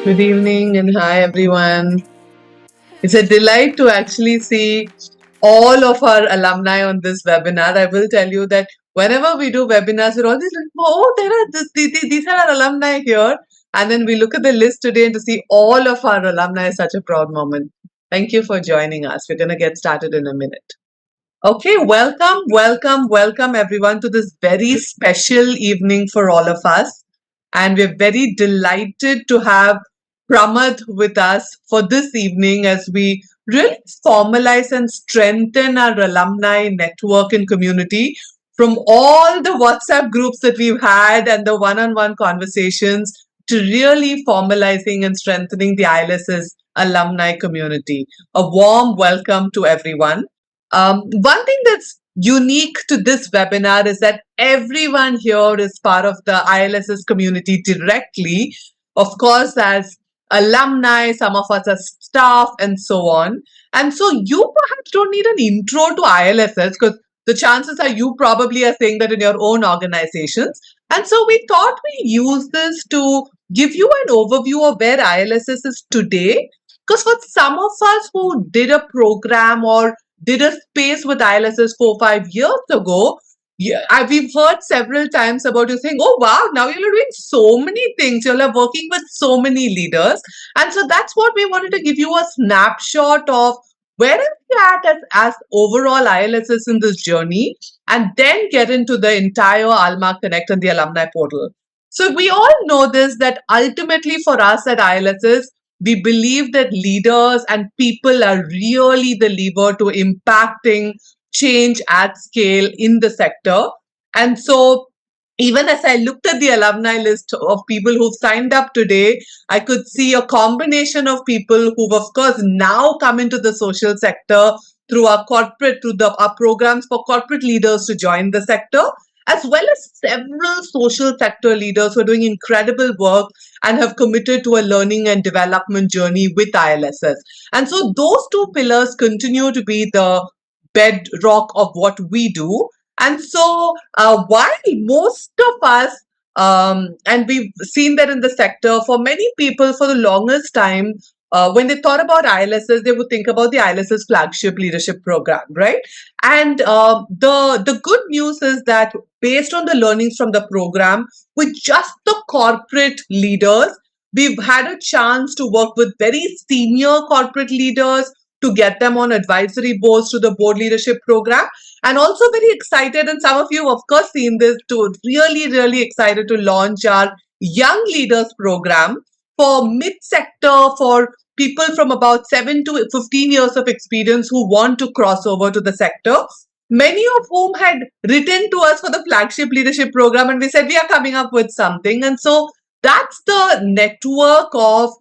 Good evening and hi everyone. It's a delight to actually see all of our alumni on this webinar. I will tell you that whenever we do webinars, we're always like, oh, there are these are our alumni here. And then we look at the list today and to see all of our alumni is such a proud moment. Thank you for joining us. We're going to get started in a minute. Okay, welcome everyone to this very special evening for all of us. And we're very delighted to have Pramath with us for this evening as we really formalize and strengthen our alumni network and community from all the WhatsApp groups that we've had and the one-on-one conversations to really formalizing and strengthening the ILSS alumni community. A warm welcome to everyone. One thing that's unique to this webinar is that everyone here is part of the ILSS community directly, of course, as alumni, some of us as staff, and so on. And so you perhaps don't need an intro to ILSS because the chances are you probably are saying that in your own organizations. And so we thought we use this to give you an overview of where ILSS is today. Because for some of us who did a program or did a space with ILSS 4 5 years ago, we've heard several times about you saying, oh, wow, now you're doing so many things. You're working with so many leaders. And so that's what we wanted to give you a snapshot of where are we at as overall ILSS in this journey, and then get into the entire Alma Connect and the alumni portal. So we all know this, that ultimately for us at ILSS, we believe that leaders and people are really the lever to impacting change at scale in the sector. And so even as I looked at the alumni list of people who've signed up today, I could see a combination of people who've, of course, now come into the social sector through our programs for corporate leaders to join the sector, as well as several social sector leaders who are doing incredible work and have committed to a learning and development journey with ILSS. And so those two pillars continue to be the bedrock of what we do. And so while most of us, and we've seen that in the sector, for many people for the longest time, when they thought about ILSS, they would think about the ILSS flagship leadership program, right? And the good news is that based on the learnings from the program, with just the corporate leaders, we've had a chance to work with very senior corporate leaders to get them on advisory boards to the board leadership program. And also very excited, and some of you, of course, seen this too, really excited to launch our Young Leaders program for mid-sector, for people from about 7 to 15 years of experience who want to cross over to the sector, many of whom had written to us for the flagship leadership program, and we said we are coming up with something. And so that's the network of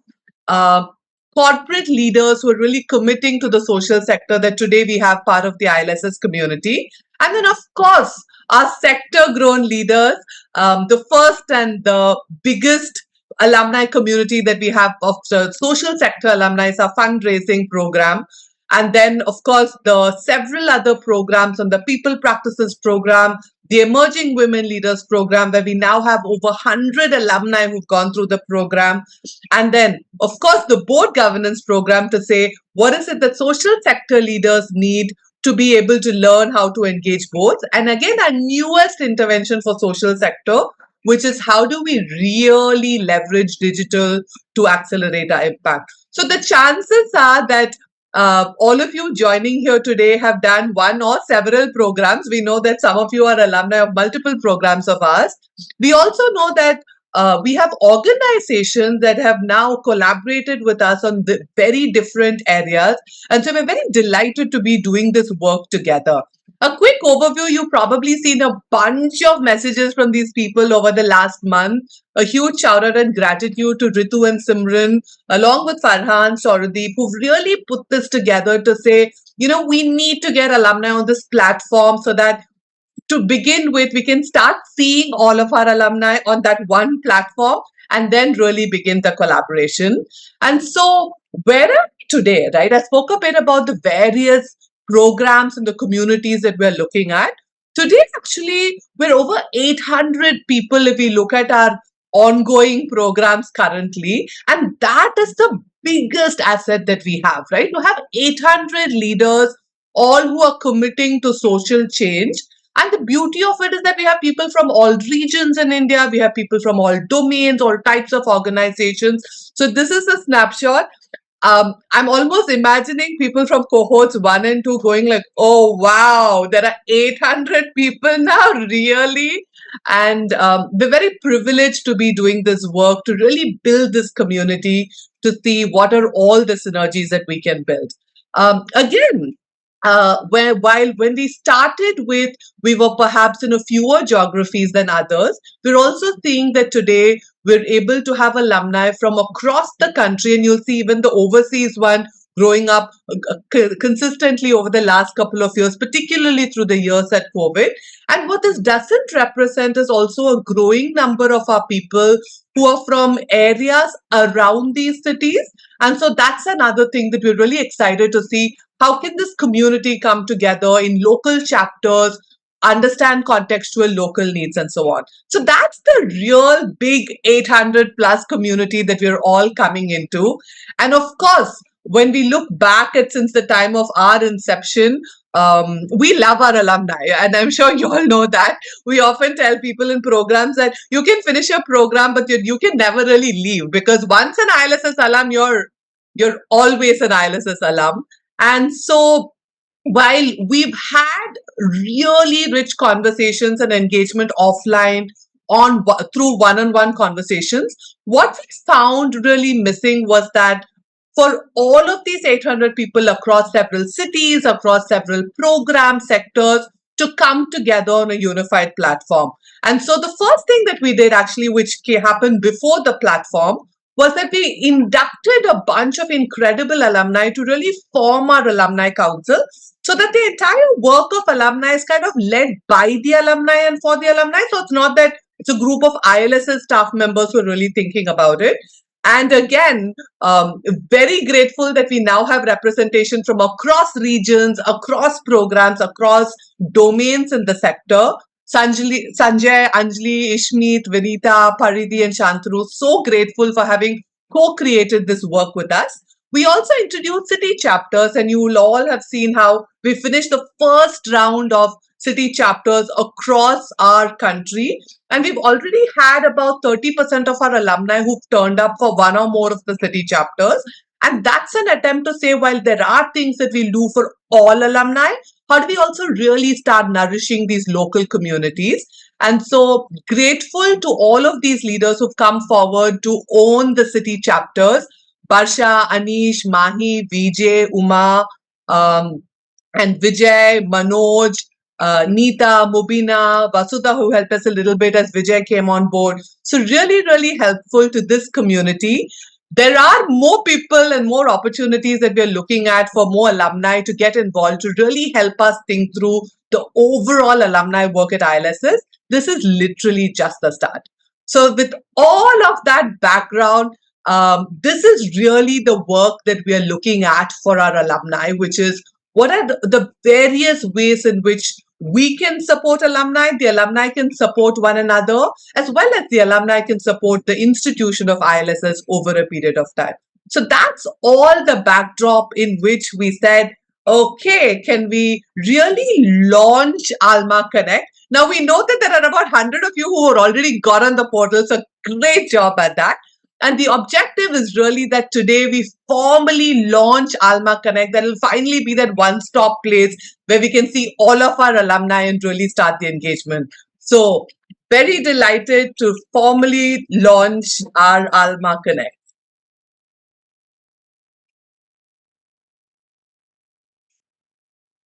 corporate leaders who are really committing to the social sector that today we have part of the ILSS community. And then, of course, our sector grown leaders, the first and the biggest alumni community that we have of the social sector alumni is our fundraising program. And then, of course, the several other programs on the people practices program, the Emerging Women Leaders program, where we now have over 100 alumni who've gone through the program. And then, of course, the board governance program to say, what is it that social sector leaders need to be able to learn how to engage boards? And again, our newest intervention for social sector, which is how do we really leverage digital to accelerate our impact? So the chances are that all of you joining here today have done one or several programs. We know that some of you are alumni of multiple programs of ours. We also know that we have organizations that have now collaborated with us on the very different areas. And so we're very delighted to be doing this work together. A quick overview, you've probably seen a bunch of messages from these people over the last month. A huge shout out and gratitude to Ritu and Simran, along with Farhan, Sauradeep, who've really put this together to say, we need to get alumni on this platform so that to begin with, we can start seeing all of our alumni on that one platform and then really begin the collaboration. And so where are we today, right? I spoke a bit about the various programs and the communities that we're looking at. Today, actually, we're over 800 people if we look at our ongoing programs currently. And that is the biggest asset that we have, right? You have 800 leaders, all who are committing to social change. And the beauty of it is that we have people from all regions in India, we have people from all domains, all types of organizations. So this is a snapshot. I'm almost imagining people from cohorts 1 and 2 going like, oh, wow, there are 800 people now, really? And we're very privileged to be doing this work, to really build this community, to see what are all the synergies that we can build. Again, when we started with, we were perhaps in a fewer geographies than others. We're also seeing that today we're able to have alumni from across the country, and you'll see even the overseas one growing up consistently over the last couple of years, particularly through the years at COVID. And what this doesn't represent is also a growing number of our people who are from areas around these cities. And so that's another thing that we're really excited to see. How can this community come together in local chapters, understand contextual local needs, and so on? So that's the real big 800 plus community that we're all coming into. And of course, when we look back at since the time of our inception, we love our alumni, and I'm sure you all know that. We often tell people in programs that you can finish your program, but you can never really leave, because once an ILSS alum, you're always an ILSS alum. And so while we've had really rich conversations and engagement offline through one-on-one conversations, what we found really missing was that for all of these 800 people across several cities, across several program sectors, to come together on a unified platform. And so the first thing that we did actually, which happened before the platform, was that we inducted a bunch of incredible alumni to really form our alumni council, so that the entire work of alumni is kind of led by the alumni and for the alumni. So it's not that it's a group of ILSS staff members who are really thinking about it. And again, very grateful that we now have representation from across regions, across programs, across domains in the sector. Sanjay, Anjali, Ishmeet, Vinita, Paridhi, and Shantanu, so grateful for having co-created this work with us. We also introduced city chapters, and you will all have seen how we finished the first round of city chapters across our country. And we've already had about 30% of our alumni who've turned up for one or more of the city chapters. And that's an attempt to say, while there are things that we do for all alumni, how do we also really start nourishing these local communities? And so grateful to all of these leaders who've come forward to own the city chapters. Barsha, Anish, Mahi, Vijay, Uma, and Vijay, Manoj, Neeta, Mubina, Vasudha, who helped us a little bit as Vijay came on board. So really, really helpful to this community. There are more people and more opportunities that we're looking at for more alumni to get involved, to really help us think through the overall alumni work at ILSS. This is literally just the start. So with all of that background, this is really the work that we are looking at for our alumni, which is what are the various ways in which we can support alumni, the alumni can support one another, as well as the alumni can support the institution of ILSS over a period of time. So that's all the backdrop in which we said, okay, can we really launch Alma Connect? Now we know that there are about 100 of you who have already got on the portal, so great job at that. And the objective is really that today we formally launch Alma Connect. That will finally be that one-stop place where we can see all of our alumni and really start the engagement. So very delighted to formally launch our Alma Connect.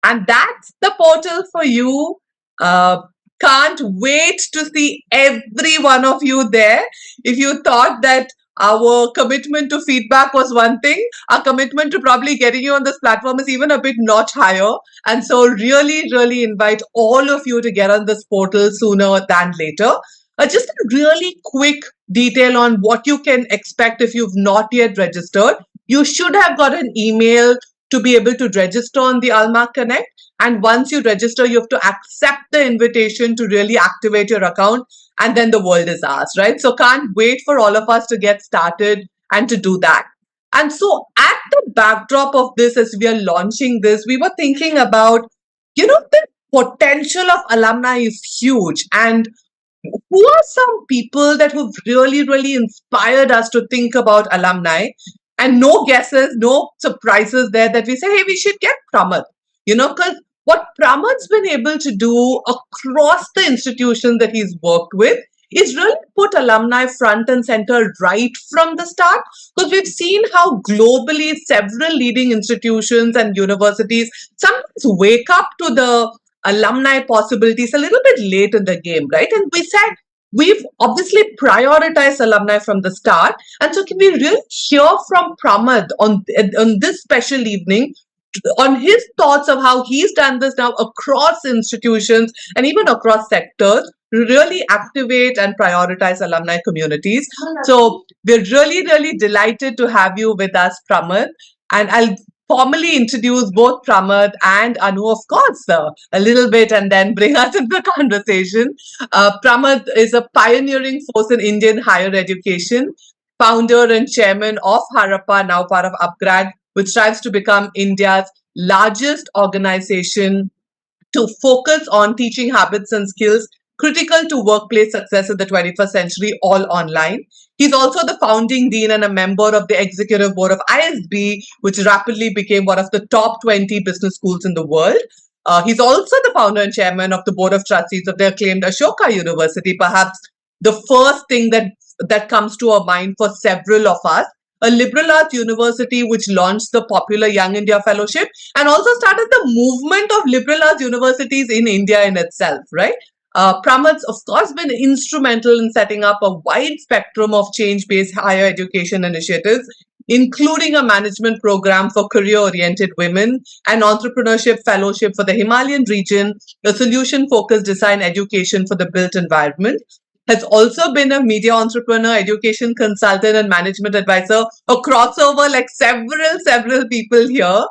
And that's the portal for you. Can't wait to see every one of you there. If you thought that our commitment to feedback was one thing, our commitment to probably getting you on this platform is even a bit notch higher. And so really, really invite all of you to get on this portal sooner than later. Just a really quick detail on what you can expect if you've not yet registered. You should have got an email to be able to register on the Alma Connect. And once you register, you have to accept the invitation to really activate your account. and then the world is ours, right? So can't wait for all of us to get started and to do that. And so at the backdrop of this, as we are launching this, we were thinking about, the potential of alumni is huge. And who are some people that have really, really inspired us to think about alumni? And no guesses, no surprises there that we say, hey, we should get Pramath. Because what Pramath's been able to do across the institutions that he's worked with is really put alumni front and center right from the start. Because we've seen how globally several leading institutions and universities sometimes wake up to the alumni possibilities a little bit late in the game, right? And we said we've obviously prioritized alumni from the start. And so can we really hear from Pramath on this special evening on his thoughts of how he's done this now across institutions and even across sectors to really activate and prioritize alumni communities. So we're really, really delighted to have you with us, Pramath. And I'll formally introduce both Pramath and Anu, of course, a little bit, and then bring us into the conversation. Pramath is a pioneering force in Indian higher education, founder and chairman of Harappa, now part of Upgrad, which strives to become India's largest organization to focus on teaching habits and skills critical to workplace success in the 21st century, all online. He's also the founding dean and a member of the executive board of ISB, which rapidly became one of the top 20 business schools in the world. He's also the founder and chairman of the board of trustees of the acclaimed Ashoka University, perhaps the first thing that comes to our mind for several of us. A liberal arts university which launched the popular Young India Fellowship and also started the movement of liberal arts universities in India in itself, right? Pramath's, of course, been instrumental in setting up a wide spectrum of change-based higher education initiatives, including a management program for career-oriented women, an entrepreneurship fellowship for the Himalayan region, a solution-focused design education for the built environment, has also been a media entrepreneur, education consultant, and management advisor, a crossover like several people here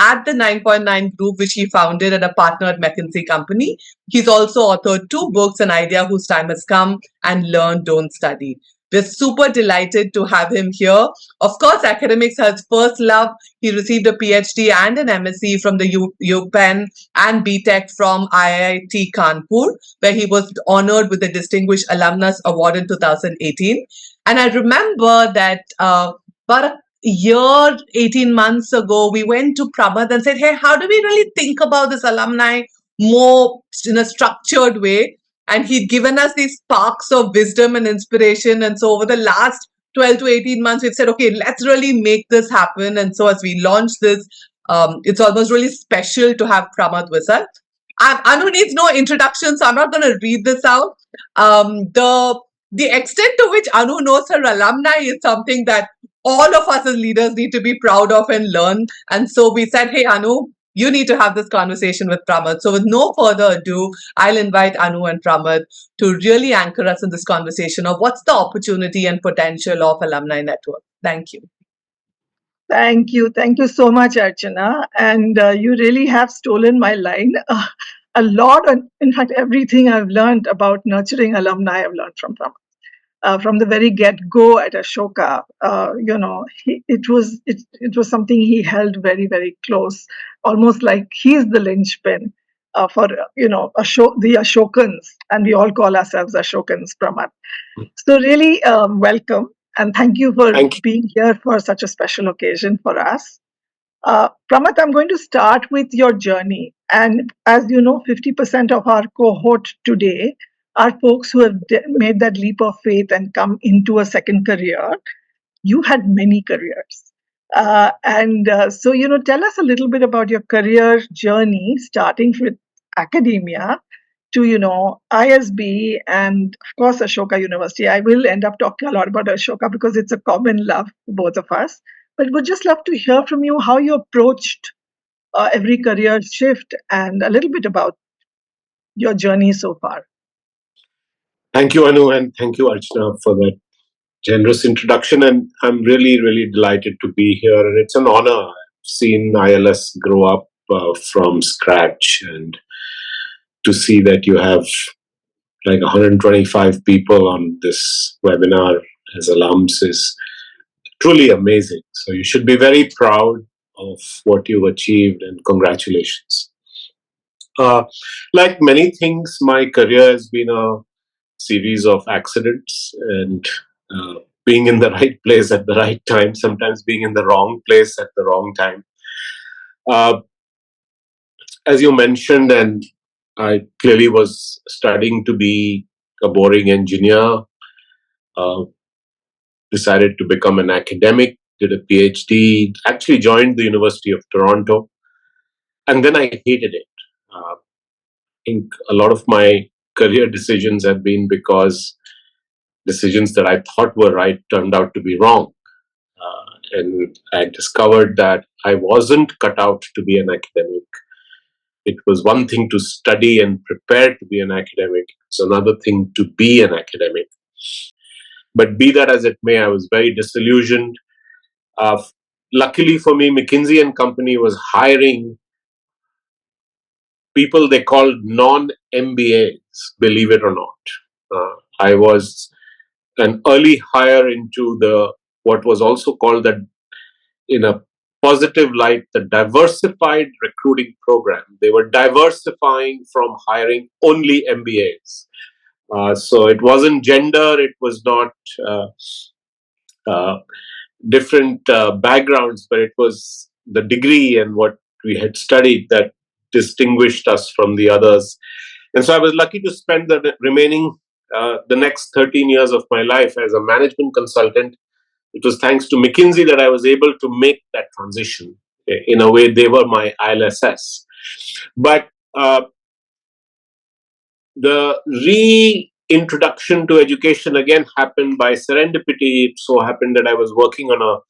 at the 9.9 group, which he founded and a partner at McKinsey company. He's also authored 2 books, An Idea Whose Time Has Come and Learn, Don't Study. We're super delighted to have him here. Of course, academics are his first love. He received a PhD and an MSc from the UPenn and BTech from IIT Kanpur, where he was honored with the Distinguished Alumnus Award in 2018. And I remember that about a year, 18 months ago, we went to Pramath and said, hey, how do we really think about this alumni more in a structured way? And he'd given us these sparks of wisdom and inspiration. And so over the last 12 to 18 months, we've said, okay, let's really make this happen. And so as we launch this, it's almost really special to have Pramath with us. Anu needs no introduction, so I'm not going to read this out. The extent to which Anu knows her alumni is something that all of us as leaders need to be proud of and learn. And so we said, hey, Anu, you need to have this conversation with Pramath. So with no further ado, I'll invite Anu and Pramath to really anchor us in this conversation of what's the opportunity and potential of Alumni Network. Thank you. Thank you. Thank you so much, Archana. And you really have stolen my line. A lot, in fact, everything I've learned about nurturing alumni, I've learned from Pramath. From the very get-go at Ashoka, it was something he held very, very close, almost like he's the linchpin for the Ashokans, and we all call ourselves Ashokans, Pramath. So really, welcome, and thank you for being here for such a special occasion for us. Pramath, I'm going to start with your journey, and as you know, 50% of our cohort today are folks who have made that leap of faith and come into a second career. You had many careers. So, tell us a little bit about your career journey, starting with academia to, ISB and, of course, Ashoka University. I will end up talking a lot about Ashoka because it's a common love for both of us. But would just love to hear from you how you approached every career shift and a little bit about your journey so far. Thank you, Anu, and thank you, Archana, for that generous introduction. And I'm really, really delighted to be here. And it's an honor. I've seen ILS grow up from scratch, and to see that you have like 125 people on this webinar as alums is truly amazing. So you should be very proud of what you've achieved, and congratulations. Like many things, my career has been a series of accidents and being in the right place at the right time, sometimes being in the wrong place at the wrong time. As you mentioned, and I clearly was studying to be a boring engineer, uh, decided to become an academic, did a PhD, actually joined the University of Toronto, and then I hated it. I think a lot of my career decisions have been because decisions that I thought were right turned out to be wrong. And I discovered that I wasn't cut out to be an academic. It was one thing to study and prepare to be an academic. It's another thing to be an academic. But be that as it may, I was very disillusioned. Uh, Luckily for me, McKinsey and Company was hiring people they called non-MBAs, believe it or not. I was an early hire into the what was also called the, in a positive light, the diversified recruiting program. They were diversifying from hiring only MBAs. So it wasn't gender, it was not uh, uh, different backgrounds, but it was the degree and what we had studied that distinguished us from the others. And so I was lucky to spend the remaining, the next 13 years of my life as a management consultant. It was thanks to McKinsey that I was able to make that transition. In a way, they were my ILSS. But the reintroduction to education again happened by serendipity. It so happened that I was working on a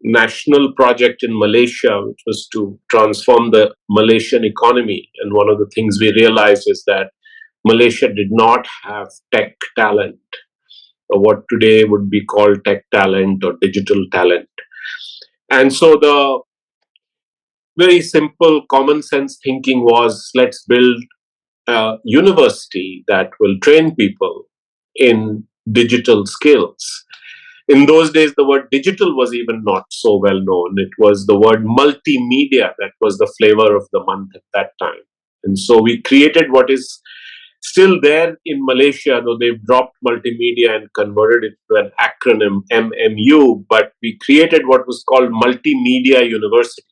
national project in Malaysia, which was to transform the Malaysian economy. And one of the things we realized is that Malaysia did not have tech talent, or what today would be called tech talent or digital talent. And so the very simple common sense thinking was, let's build a university that will train people in digital skills. In those days, the word digital was even not so well known. It was the word multimedia that was the flavor of the month at that time. And so we created what is still there in Malaysia, though they've dropped multimedia and converted it to an acronym, MMU, but we created what was called Multimedia University.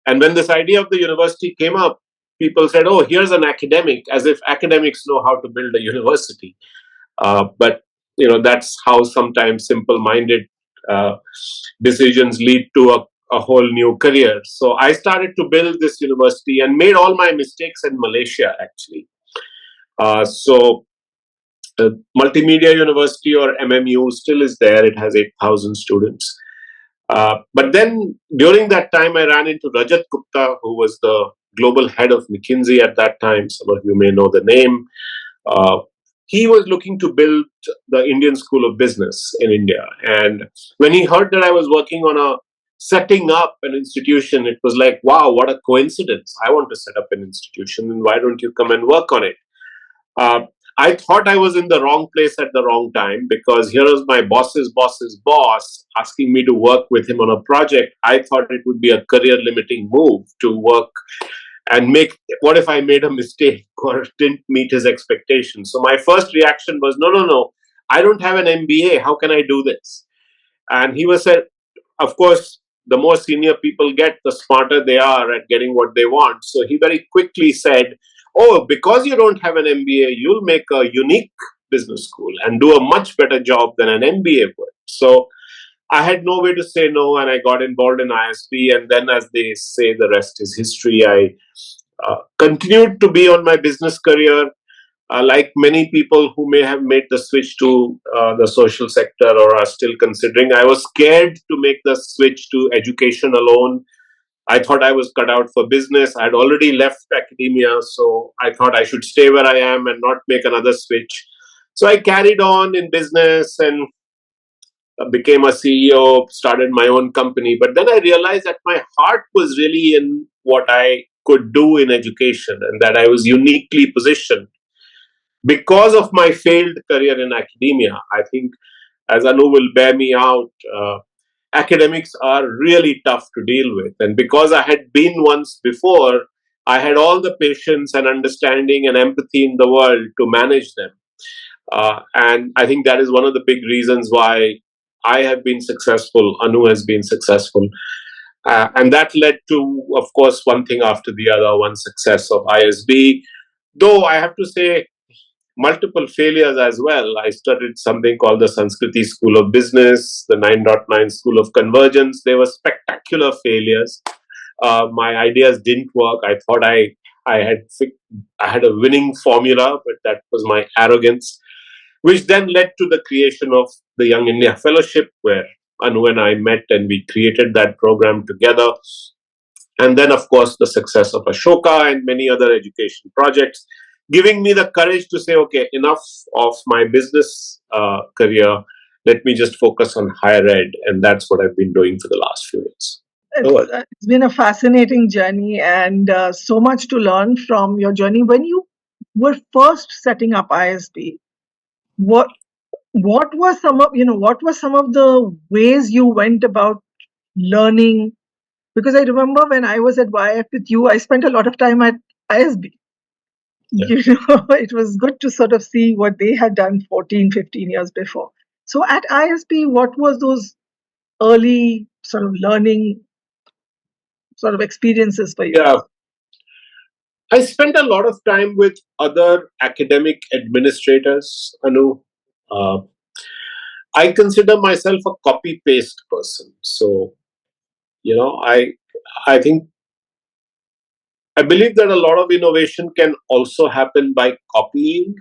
And when this idea of the university came up, people said, oh, here's an academic, as if academics know how to build a university. But that's how sometimes simple-minded uh, decisions lead to a whole new career. So I started to build this university and made all my mistakes in Malaysia, actually. So Multimedia University, or MMU, still is there. It has 8,000 students. But then during that time, I ran into Rajat Gupta, who was the global head of McKinsey at that time. Some of you may know the name. Uh, he was looking to build the Indian School of Business in India. And when he heard that I was working on setting up an institution, it was like, wow, what a coincidence. I want to set up an institution, and why don't you come and work on it? Uh, I thought I was in the wrong place at the wrong time, because here was my boss's boss's boss asking me to work with him on a project. I thought it would be a career limiting move to work and what if I made a mistake or didn't meet his expectations? So my first reaction was, no, I don't have an MBA. How can I do this? And he was said, of course, the more senior people get, the smarter they are at getting what they want. So he very quickly said, oh, because you don't have an MBA, you'll make a unique business school and do a much better job than an MBA would. So I had no way to say no, and I got involved in ISB. And then, as they say, the rest is history. I continued to be on my business career. Like many people who may have made the switch to the social sector or are still considering, I was scared to make the switch to education alone. I thought I was cut out for business. I had already left academia, so I thought I should stay where I am and not make another switch. So I carried on in business and became a CEO, started my own company. But then I realized that my heart was really in what I could do in education, and that I was uniquely positioned because of my failed career in academia, I think, as Anu will bear me out, academics are really tough to deal with. And because I had been once before, I had all the patience and understanding and empathy in the world to manage them. And I think that is one of the big reasons why I have been successful, Anu has been successful. And that led to, of course, one thing after the other, one success of ISB. Though I have to say, multiple failures as well. I studied something called the Sanskriti School of Business, the 9.9 School of Convergence. They were spectacular failures. My ideas didn't work. I thought I had a winning formula, but that was my arrogance, which then led to the creation of the Young India Fellowship, where Anu and I met and we created that program together. And then, of course, the success of Ashoka and many other education projects, giving me the courage to say, okay, enough of my business career. Let me just focus on higher ed. And that's what I've been doing for the last few years. It's been a fascinating journey and so much to learn from your journey. When you were first setting up ISB, what were some of the ways you went about learning? Because I remember when I was at YF with you, I spent a lot of time at ISB. Yeah. It was good to sort of see what they had done 14, 15 years before. So at ISB, what was those early sort of learning sort of experiences for you? Yeah. I spent a lot of time with other academic administrators, Anu. I consider myself a copy paste person. So, I think I believe that a lot of innovation can also happen by copying.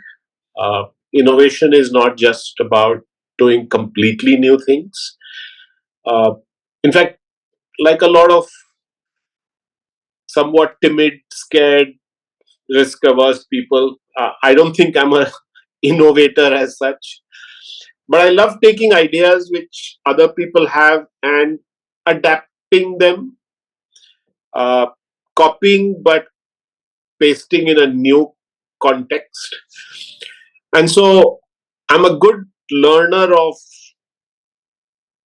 Uh, Innovation is not just about doing completely new things. Uh, in fact, like a lot of somewhat timid, scared, risk averse people, I don't think I'm a innovator as such. But I love taking ideas which other people have and adapting them, uh, copying but pasting in a new context. And so I'm a good learner of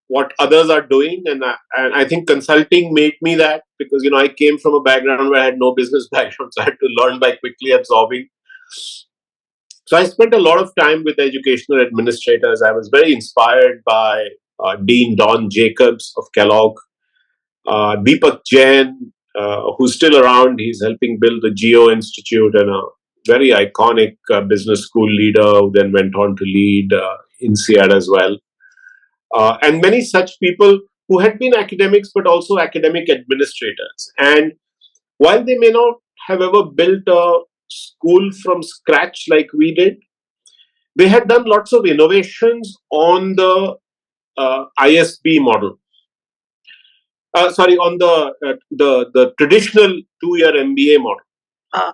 what others are doing, and I think consulting made me that, because I came from a background where I had no business background, so I had to learn by quickly absorbing. So I spent a lot of time with educational administrators. I was very inspired by Dean Don Jacobs of Kellogg, Deepak Jain, who's still around. He's helping build the Geo Institute, and a very iconic business school leader who then went on to lead INSEAD as well. And many such people who had been academics but also academic administrators. And while they may not have ever built a school from scratch like we did, they had done lots of innovations on the ISB model. On the traditional 2-year MBA model.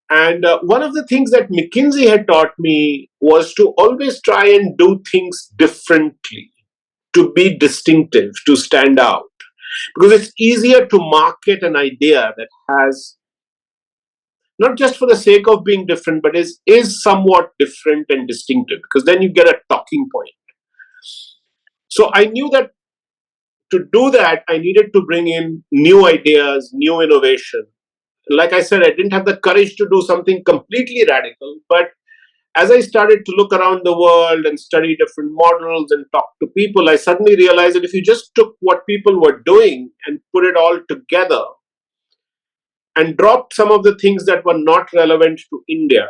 And one of the things that McKinsey had taught me was to always try and do things differently, to be distinctive, to stand out. Because it's easier to market an idea that has, not just for the sake of being different, but is somewhat different and distinctive, because then you get a talking point. So I knew that to do that, I needed to bring in new ideas, new innovation. Like I said, I didn't have the courage to do something completely radical, but as I started to look around the world and study different models and talk to people, I suddenly realized that if you just took what people were doing and put it all together and dropped some of the things that were not relevant to India,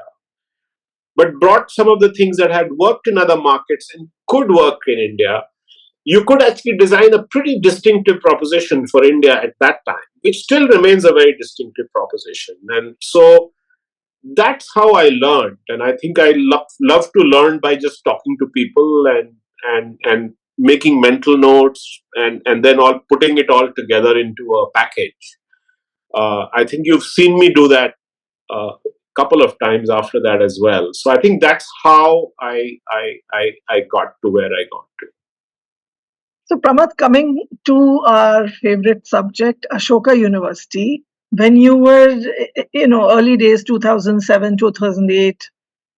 but brought some of the things that had worked in other markets and could work in India, you could actually design a pretty distinctive proposition for India at that time, which still remains a very distinctive proposition. And so that's how I learned. And I think I love to learn by just talking to people and making mental notes and then all putting it all together into a package. I think you've seen me do that a couple of times after that as well. So I think that's how I got to where I got to. So Pramath, coming to our favorite subject, Ashoka University, when you were, early days, 2007, 2008,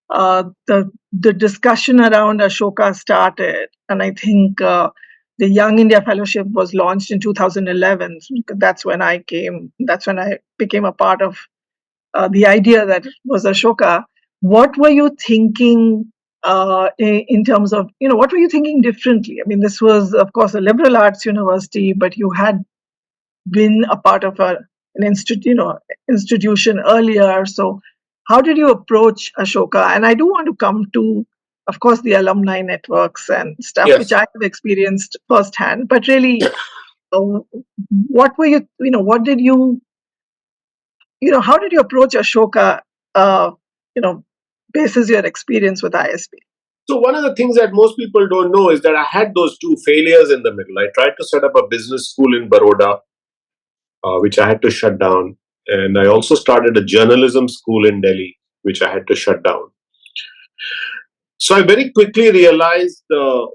the discussion around Ashoka started, and I think the Young India Fellowship was launched in 2011. That's when I came. That's when I became a part of the idea that was Ashoka. What were you thinking in terms of, what were you thinking differently? I mean, this was, of course, a liberal arts university, but you had been a part of an institution earlier. So, how did you approach Ashoka? And I do want to come to, of course, the alumni networks and stuff, which Yes. I have experienced firsthand. But really, uh, what were you, what did you, how did you approach Ashoka? You know, basis your experience with ISB. So one of the things that most people don't know is that I had those two failures in the middle. I tried to set up a business school in Baroda, which I had to shut down. And I also started a journalism school in Delhi, which I had to shut down. So I very quickly realized the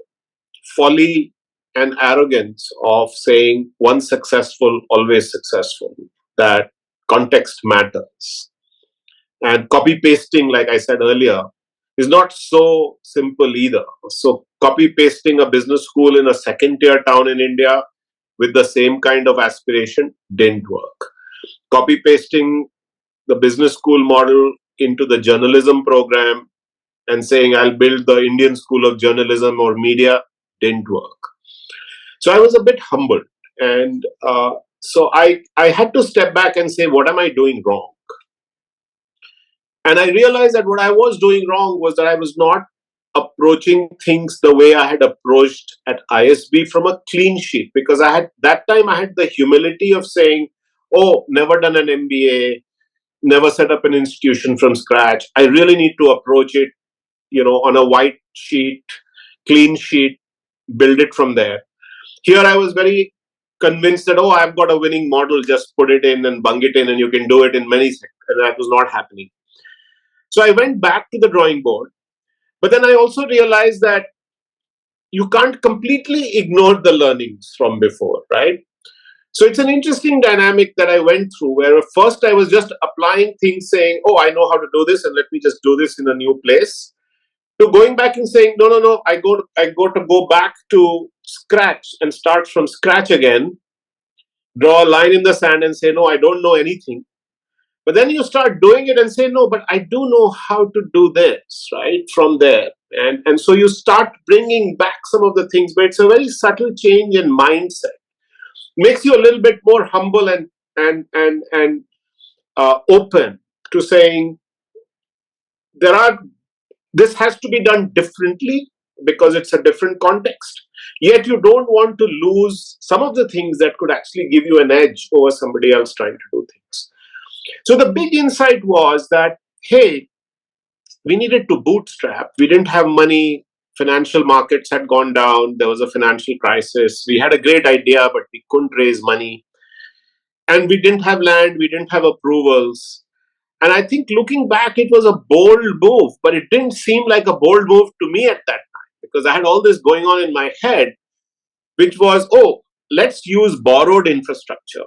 folly and arrogance of saying once successful, always successful, that context matters. And copy pasting, like I said earlier, is not so simple either. So, copy pasting a business school in a second tier town in India with the same kind of aspiration didn't work. Copy pasting the business school model into the journalism program and saying I'll build the Indian School of Journalism or Media didn't work. So I was a bit humbled, and so I had to step back and say, what am I doing wrong? And I realized that what I was doing wrong was that I was not approaching things the way I had approached at ISB from a clean sheet, because I had that time I had the humility of saying, oh, never done an MBA, never set up an institution from scratch. I really need to approach it, on a white sheet, clean sheet, build it from there. Here I was very convinced that, oh, I've got a winning model, just put it in and bung it in, and you can do it in many sectors. And that was not happening. So I went back to the drawing board. But then I also realized that you can't completely ignore the learnings from before, right? So it's an interesting dynamic that I went through, where at first I was just applying things saying, oh, I know how to do this and let me just do this in a new place, to going back and saying, no, no, no, I got to go back to scratch and start from scratch again, draw a line in the sand and say, no, I don't know anything. But then you start doing it and say, no, but I do know how to do this, right? From there. And so you start bringing back some of the things, but it's a very subtle change in mindset. Makes you a little bit more humble and open to saying this has to be done differently because it's a different context. Yet you don't want to lose some of the things that could actually give you an edge over somebody else trying to do things. So the big insight was that, hey, we needed to bootstrap. We didn't have money. Financial markets had gone down. There was a financial crisis. We had a great idea, but we couldn't raise money. And we didn't have land. We didn't have approvals. And I think looking back, it was a bold move, but it didn't seem like a bold move to me at that time, because I had all this going on in my head, which was, oh, let's use borrowed infrastructure,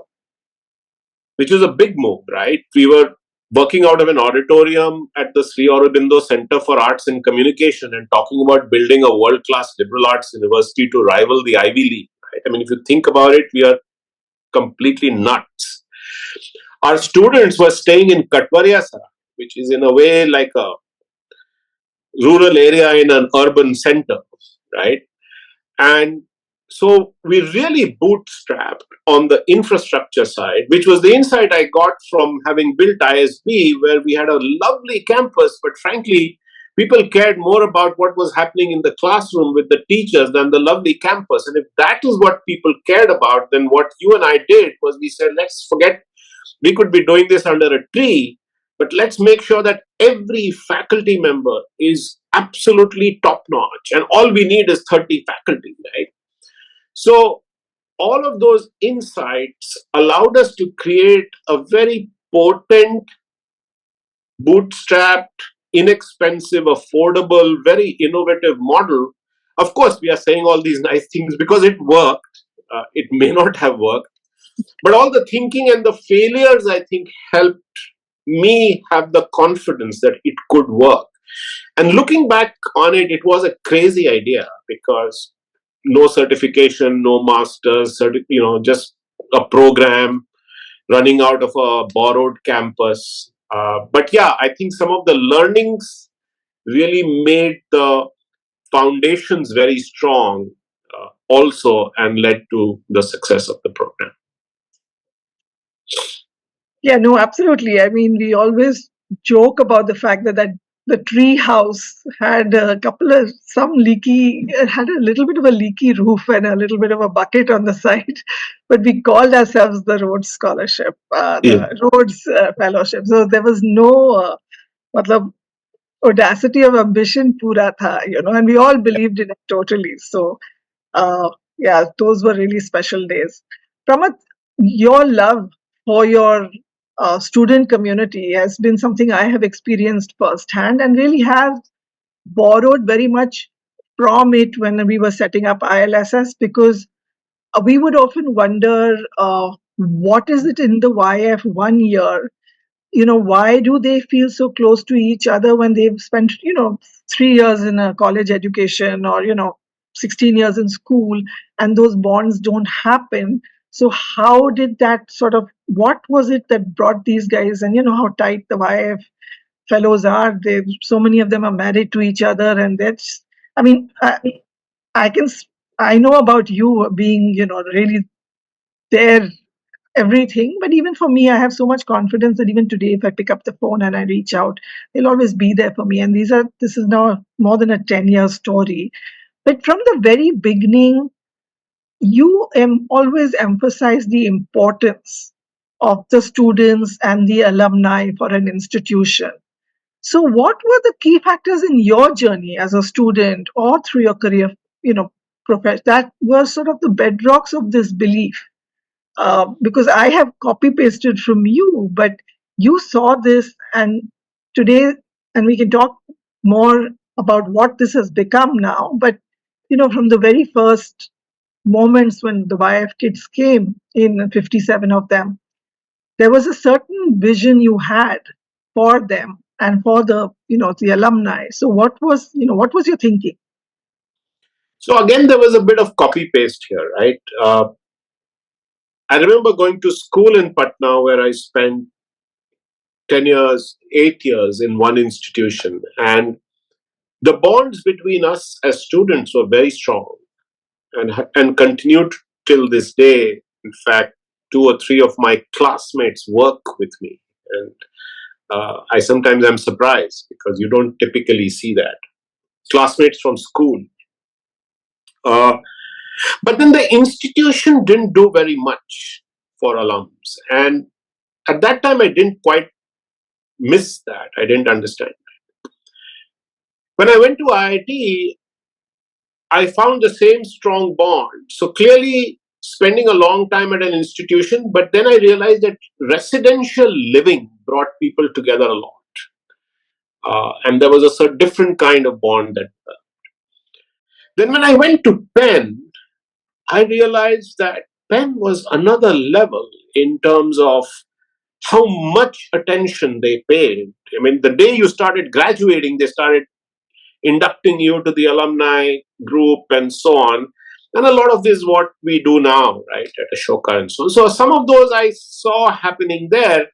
which was a big move, right? We were working out of an auditorium at the Sri Aurobindo Center for Arts and Communication and talking about building a world-class liberal arts university to rival the Ivy League, right? I mean, if you think about it, we are completely nuts. Our students were staying in Katwaria, which is in a way like a rural area in an urban center, right? And so we really bootstrapped on the infrastructure side, which was the insight I got from having built ISB, where we had a lovely campus, but frankly, people cared more about what was happening in the classroom with the teachers than the lovely campus. And if that is what people cared about, then what you and I did was we said, let's forget we could be doing this under a tree, but let's make sure that every faculty member is absolutely top notch. And all we need is 30 faculty, right? So all of those insights allowed us to create a very potent, bootstrapped, inexpensive, affordable, very innovative model. Of course, we are saying all these nice things because it worked. It may not have worked, but all the thinking and the failures, I think, helped me have the confidence that it could work. And looking back on it, it was a crazy idea because no certification, no masters, just a program running out of a borrowed campus. But yeah, I think some of the learnings really made the foundations very strong also and led to the success of the program. Yeah, no, absolutely. I mean, we always joke about the fact that the tree house had a couple of some leaky, it had a little bit of a leaky roof and a little bit of a bucket on the side, but we called ourselves the Rhodes Scholarship, Yeah. the Rhodes Fellowship. So there was no matlab, audacity of ambition pura tha, and we all believed in it totally. So yeah, those were really special days. Pramath, your love for your student community has been something I have experienced firsthand and really have borrowed very much from it when we were setting up ILSS, because we would often wonder what is it in the YF 1 year, why do they feel so close to each other when they've spent 3 years in a college education, or 16 years in school, and those bonds don't happen. So how did that sort of, what was it that brought these guys, and how tight the YF fellows are, they, so many of them are married to each other, and that's, I mean, I can I know about you being really there, everything. But even for me, I have so much confidence that even today, if I pick up the phone and I reach out, they'll always be there for me. And this is now more than a 10-year story. But from the very beginning, you always emphasize the importance of the students and the alumni for an institution. So, what were the key factors in your journey as a student or through your career, profession, that were sort of the bedrocks of this belief? Because I have copy pasted from you, but you saw this, and today, and we can talk more about what this has become now. But from the very first moments when the YF kids came in, 57 of them, there was a certain vision you had for them and for the alumni. So what was your thinking? So again, there was a bit of copy paste here, right? I remember going to school in Patna where I spent 10 years, 8 years in one institution. And the bonds between us as students were very strong and continued till this day. In fact, 2 or 3 of my classmates work with me. And I sometimes am surprised because you don't typically see that. Classmates from school. Uh, but then the institution didn't do very much for alums. And at that time, I didn't quite miss that. I didn't understand. When I went to IIT, I found the same strong bond. So clearly, spending a long time at an institution, but then I realized that residential living brought people together a lot. And there was a different kind of bond that. Then when I went to Penn, I realized that Penn was another level in terms of how much attention they paid. I mean, the day you started graduating, they started inducting you to the alumni group and so on. And a lot of this is what we do now, right, at Ashoka and so on. So some of those I saw happening there,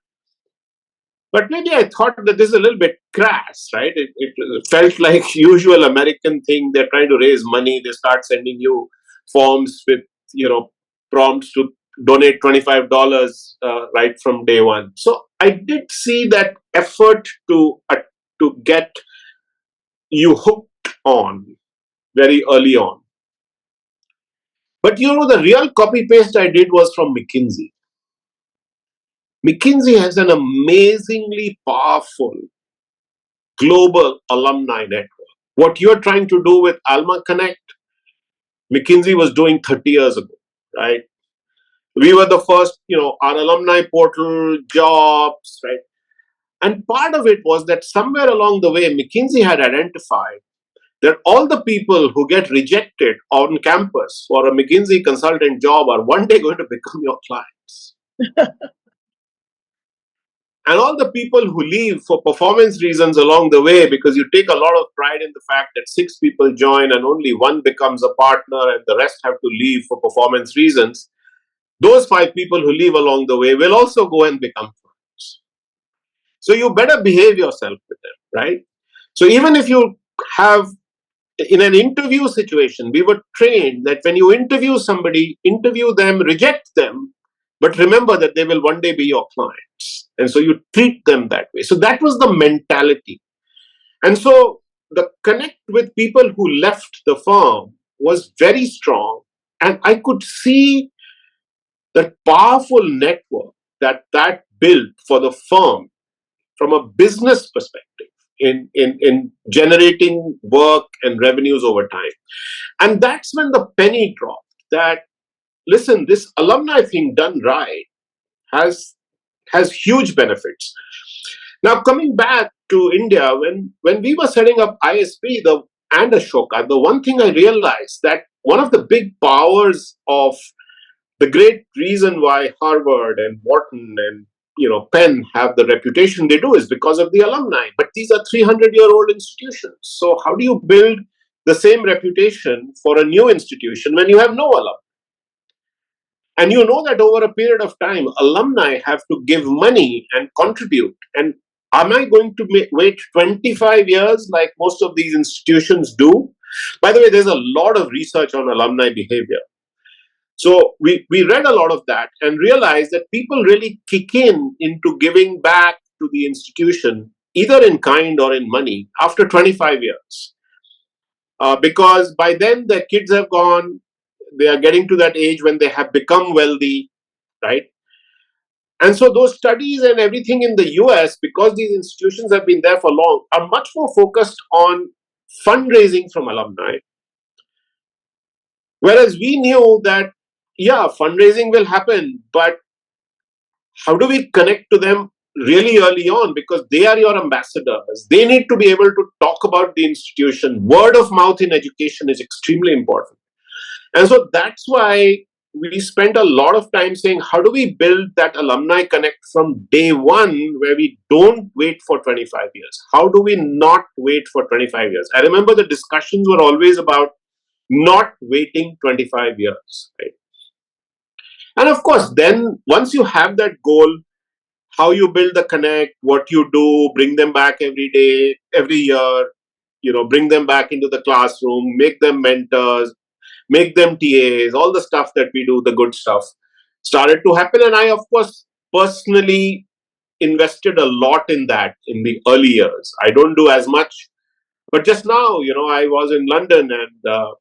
but maybe I thought that this is a little bit crass, right? It felt like usual American thing. They're trying to raise money. They start sending you forms with, prompts to donate $25 right from day one. So I did see that effort to get you hooked on very early on. But the real copy paste I did was from McKinsey. McKinsey has an amazingly powerful global alumni network. What you're trying to do with Alma Connect, McKinsey was doing 30 years ago, right? We were the first, our alumni portal, jobs, right? And part of it was that somewhere along the way, McKinsey had identified that all the people who get rejected on campus for a McKinsey consultant job are one day going to become your clients. And all the people who leave for performance reasons along the way, because you take a lot of pride in the fact that 6 people join and only one becomes a partner and the rest have to leave for performance reasons, those 5 people who leave along the way will also go and become partners. So you better behave yourself with them, right? So even if you have, in an interview situation, we were trained that when you interview somebody, interview them, reject them, but remember that they will one day be your clients. And so you treat them that way. So that was the mentality. And so the connect with people who left the firm was very strong. And I could see that powerful network that built for the firm from a business perspective in generating work and revenues over time. And that's when the penny dropped that, listen, this alumni thing done right has huge benefits. Now, coming back to India, when we were setting up ISB and Ashoka, the one thing I realized that one of the big powers of the great reason why Harvard and Wharton and Penn have the reputation they do is because of the alumni. But these are 300-year-old institutions. So how do you build the same reputation for a new institution when you have no alumni? And you know that over a period of time, alumni have to give money and contribute. And am I going to wait 25 years like most of these institutions do? By the way, there's a lot of research on alumni behavior. So we read a lot of that and realized that people really kick into giving back to the institution, either in kind or in money, after 25 years. Because by then their kids have gone, they are getting to that age when they have become wealthy, right? And so those studies and everything in the US, because these institutions have been there for long, are much more focused on fundraising from alumni. Whereas we knew that, yeah, fundraising will happen, but how do we connect to them really early on? Because they are your ambassadors. They need to be able to talk about the institution. Word of mouth in education is extremely important. And so that's why we spent a lot of time saying, how do we build that alumni connect from day one where we don't wait for 25 years? How do we not wait for 25 years? I remember the discussions were always about not waiting 25 years, right? And of course, then once you have that goal, how you build the connect, what you do, bring them back every day, every year, bring them back into the classroom, make them mentors, make them TAs, all the stuff that we do, the good stuff, started to happen. And I, of course, personally invested a lot in that in the early years. I don't do as much, but just now, I was in London and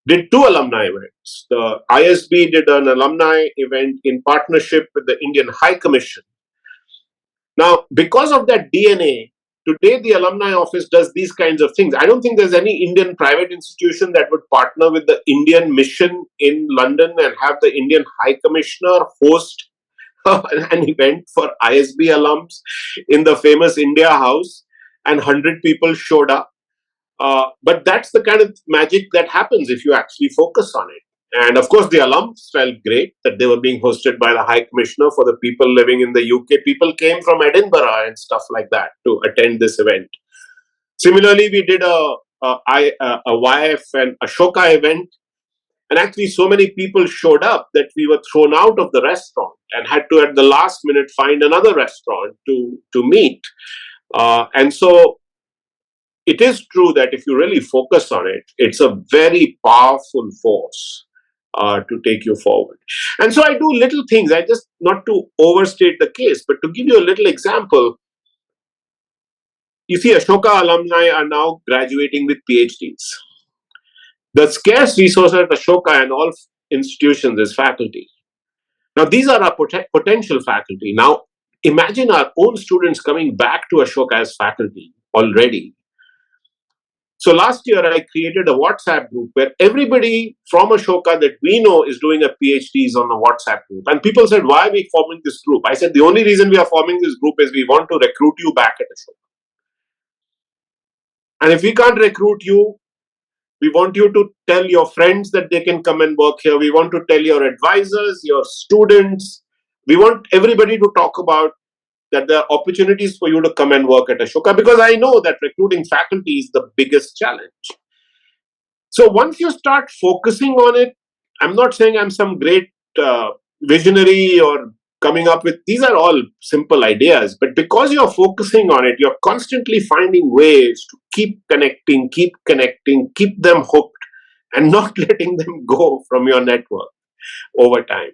did 2 alumni events. The ISB did an alumni event in partnership with the Indian High Commission. Now, because of that DNA, today the alumni office does these kinds of things. I don't think there's any Indian private institution that would partner with the Indian mission in London and have the Indian High Commissioner host an event for ISB alums in the famous India House, and 100 people showed up. But that's the kind of magic that happens if you actually focus on it. And of course, the alums felt great that they were being hosted by the High Commissioner for the people living in the UK. People came from Edinburgh and stuff like that to attend this event. Similarly, we did a YF and Ashoka event. And actually, so many people showed up that we were thrown out of the restaurant and had to, at the last minute, find another restaurant to meet. And so it is true that if you really focus on it, it's a very powerful force to take you forward. And so I do little things. I just, not to overstate the case, but to give you a little example, you see, Ashoka alumni are now graduating with PhDs. The scarce resource at Ashoka and all institutions is faculty. Now, these are our potential faculty. Now, imagine our own students coming back to Ashoka as faculty already. So last year, I created a WhatsApp group where everybody from Ashoka that we know is doing a PhD is on the WhatsApp group. And people said, why are we forming this group? I said, the only reason we are forming this group is we want to recruit you back at Ashoka. And if we can't recruit you, we want you to tell your friends that they can come and work here. We want to tell your advisors, your students. We want everybody to talk about that there are opportunities for you to come and work at Ashoka, because I know that recruiting faculty is the biggest challenge. So once you start focusing on it, I'm not saying I'm some great visionary or coming up with, these are all simple ideas, but because you're focusing on it, you're constantly finding ways to keep connecting, keep them hooked, and not letting them go from your network over time.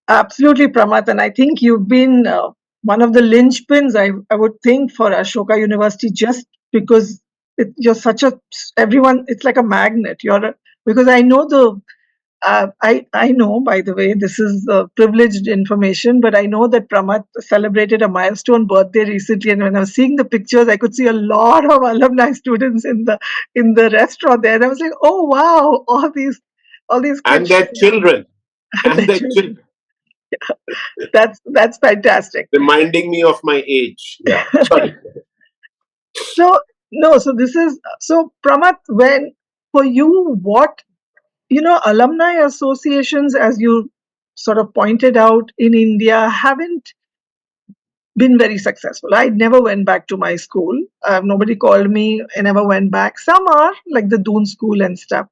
Absolutely, Pramath. And I think you've been one of the linchpins, I would think, for Ashoka University, just because you're such a, everyone, it's like a magnet. Because I know I know, by the way, this is privileged information, but I know that Pramath celebrated a milestone birthday recently, and when I was seeing the pictures, I could see a lot of alumni students in the restaurant there. And I was like, oh wow, all these And kids their children. and And their their children. children. That's fantastic. Reminding me of my age. Yeah. Sorry. So no, so this is so Pramath, when for you, what alumni associations, as you sort of pointed out in India, haven't been very successful. I never went back to my school. Nobody called me. I never went back. Some are like the Doon School and stuff.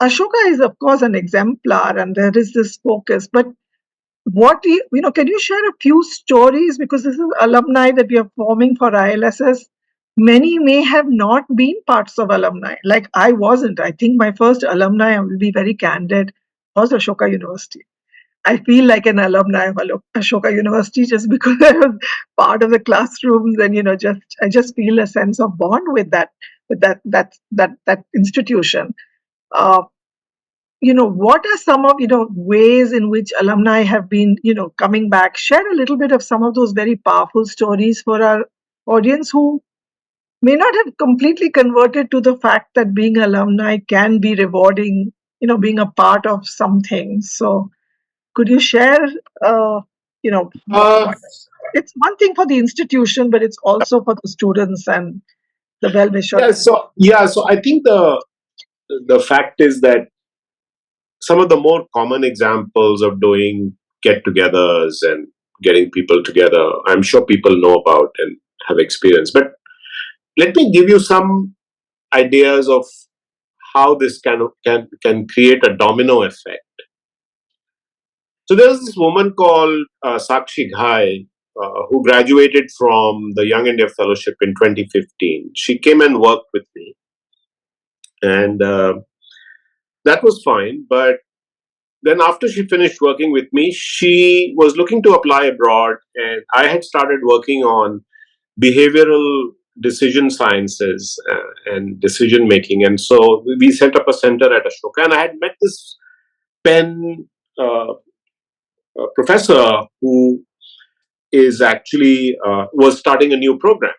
Ashoka is of course an exemplar, and there is this focus. But can you share a few stories, because this is alumni that we are forming for ILSS. Many may have not been parts of alumni. Like I wasn't. I think my first alumni, I will be very candid, was Ashoka University. I feel like an alumni of Ashoka University just because I was part of the classrooms, and I just feel a sense of bond with that institution. Uh, what are some of ways in which alumni have been coming back? Share a little bit of some of those very powerful stories for our audience who may not have completely converted to the fact that being alumni can be rewarding, being a part of something. So could you share, Uh, it's one thing for the institution, but it's also for the students and the yeah. well-wishers. So I think the fact is that some of the more common examples of doing get-togethers and getting people together, I'm sure people know about and have experience. But let me give you some ideas of how this can create a domino effect. So there's this woman called Sakshi Ghai, who graduated from the Young India Fellowship in 2015. She came and worked with me, and that was fine. But then after she finished working with me, she was looking to apply abroad, and I had started working on behavioral decision sciences and decision making. And so we set up a center at Ashoka, and I had met this Penn professor who is actually was starting a new program.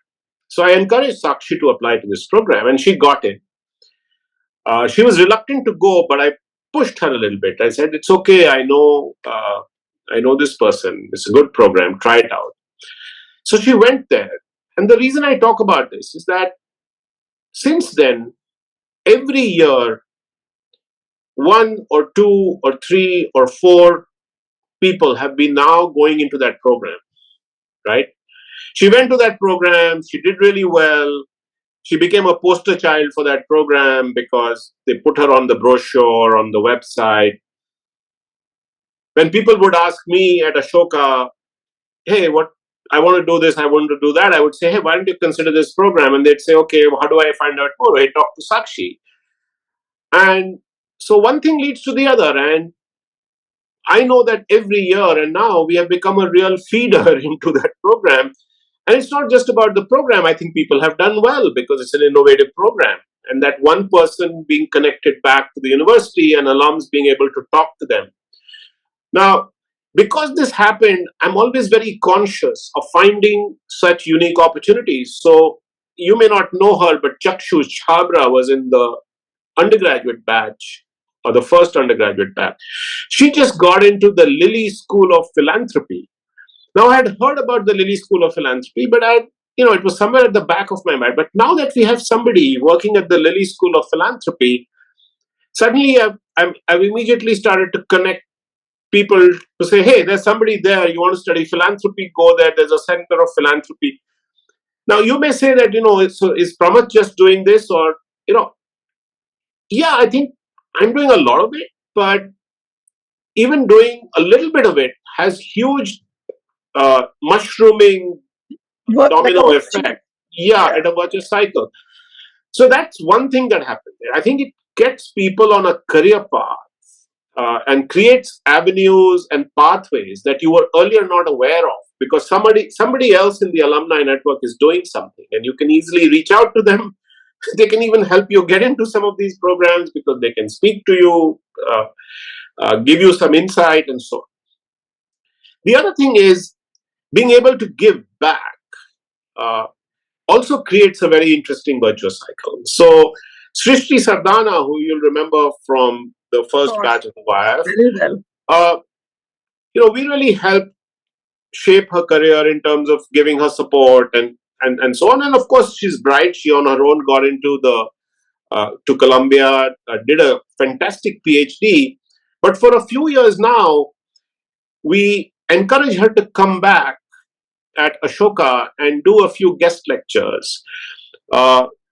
So I encouraged Sakshi to apply to this program, and she got in. She was reluctant to go, but I pushed her a little bit. I said, "It's okay. I know this person. It's a good program. Try it out." So she went there, and the reason I talk about this is that since then, every year, one or two or three or four people have been now going into that program. Right? She went to that program. She did really well. She became a poster child for that program because they put her on the brochure, on the website. When people would ask me at Ashoka, hey, what I want to do this, I want to do that, I would say, hey, why don't you consider this program? And they'd say, okay, how do I find out more? I talk to Sakshi. And so one thing leads to the other. And I know that every year, and now we have become a real feeder into that program. And it's not just about the program. I think people have done well because it's an innovative program. And that one person being connected back to the university and alums being able to talk to them. Now, because this happened, I'm always very conscious of finding such unique opportunities. So you may not know her, but Chakshu Chabra was in the undergraduate batch, or the first undergraduate batch. She just got into the Lilly School of Philanthropy. Now, I had heard about the Lilly School of Philanthropy, but it was somewhere at the back of my mind. But now that we have somebody working at the Lilly School of Philanthropy, suddenly I've immediately started to connect people to say, hey, there's somebody there, you want to study philanthropy, go there, there's a center of philanthropy. Now, you may say that, so is Pramath just doing this? Or, yeah, I think I'm doing a lot of it, but even doing a little bit of it has huge mushrooming Work like domino a effect. Yeah, it a virtuous cycle. So that's one thing that happens. I think it gets people on a career path and creates avenues and pathways that you were earlier not aware of, because somebody else in the alumni network is doing something, and you can easily reach out to them. They can even help you get into some of these programs because they can speak to you, give you some insight, and so on. The other thing is being able to give back. Also creates a very interesting virtuous cycle. So Srishti Sardana, who you'll remember from the first batch of the YF, very well. We really helped shape her career in terms of giving her support and so on. And of course, she's bright. She on her own got into to Columbia, did a fantastic PhD. But for a few years now, we encourage her to come back at Ashoka and do a few guest lectures.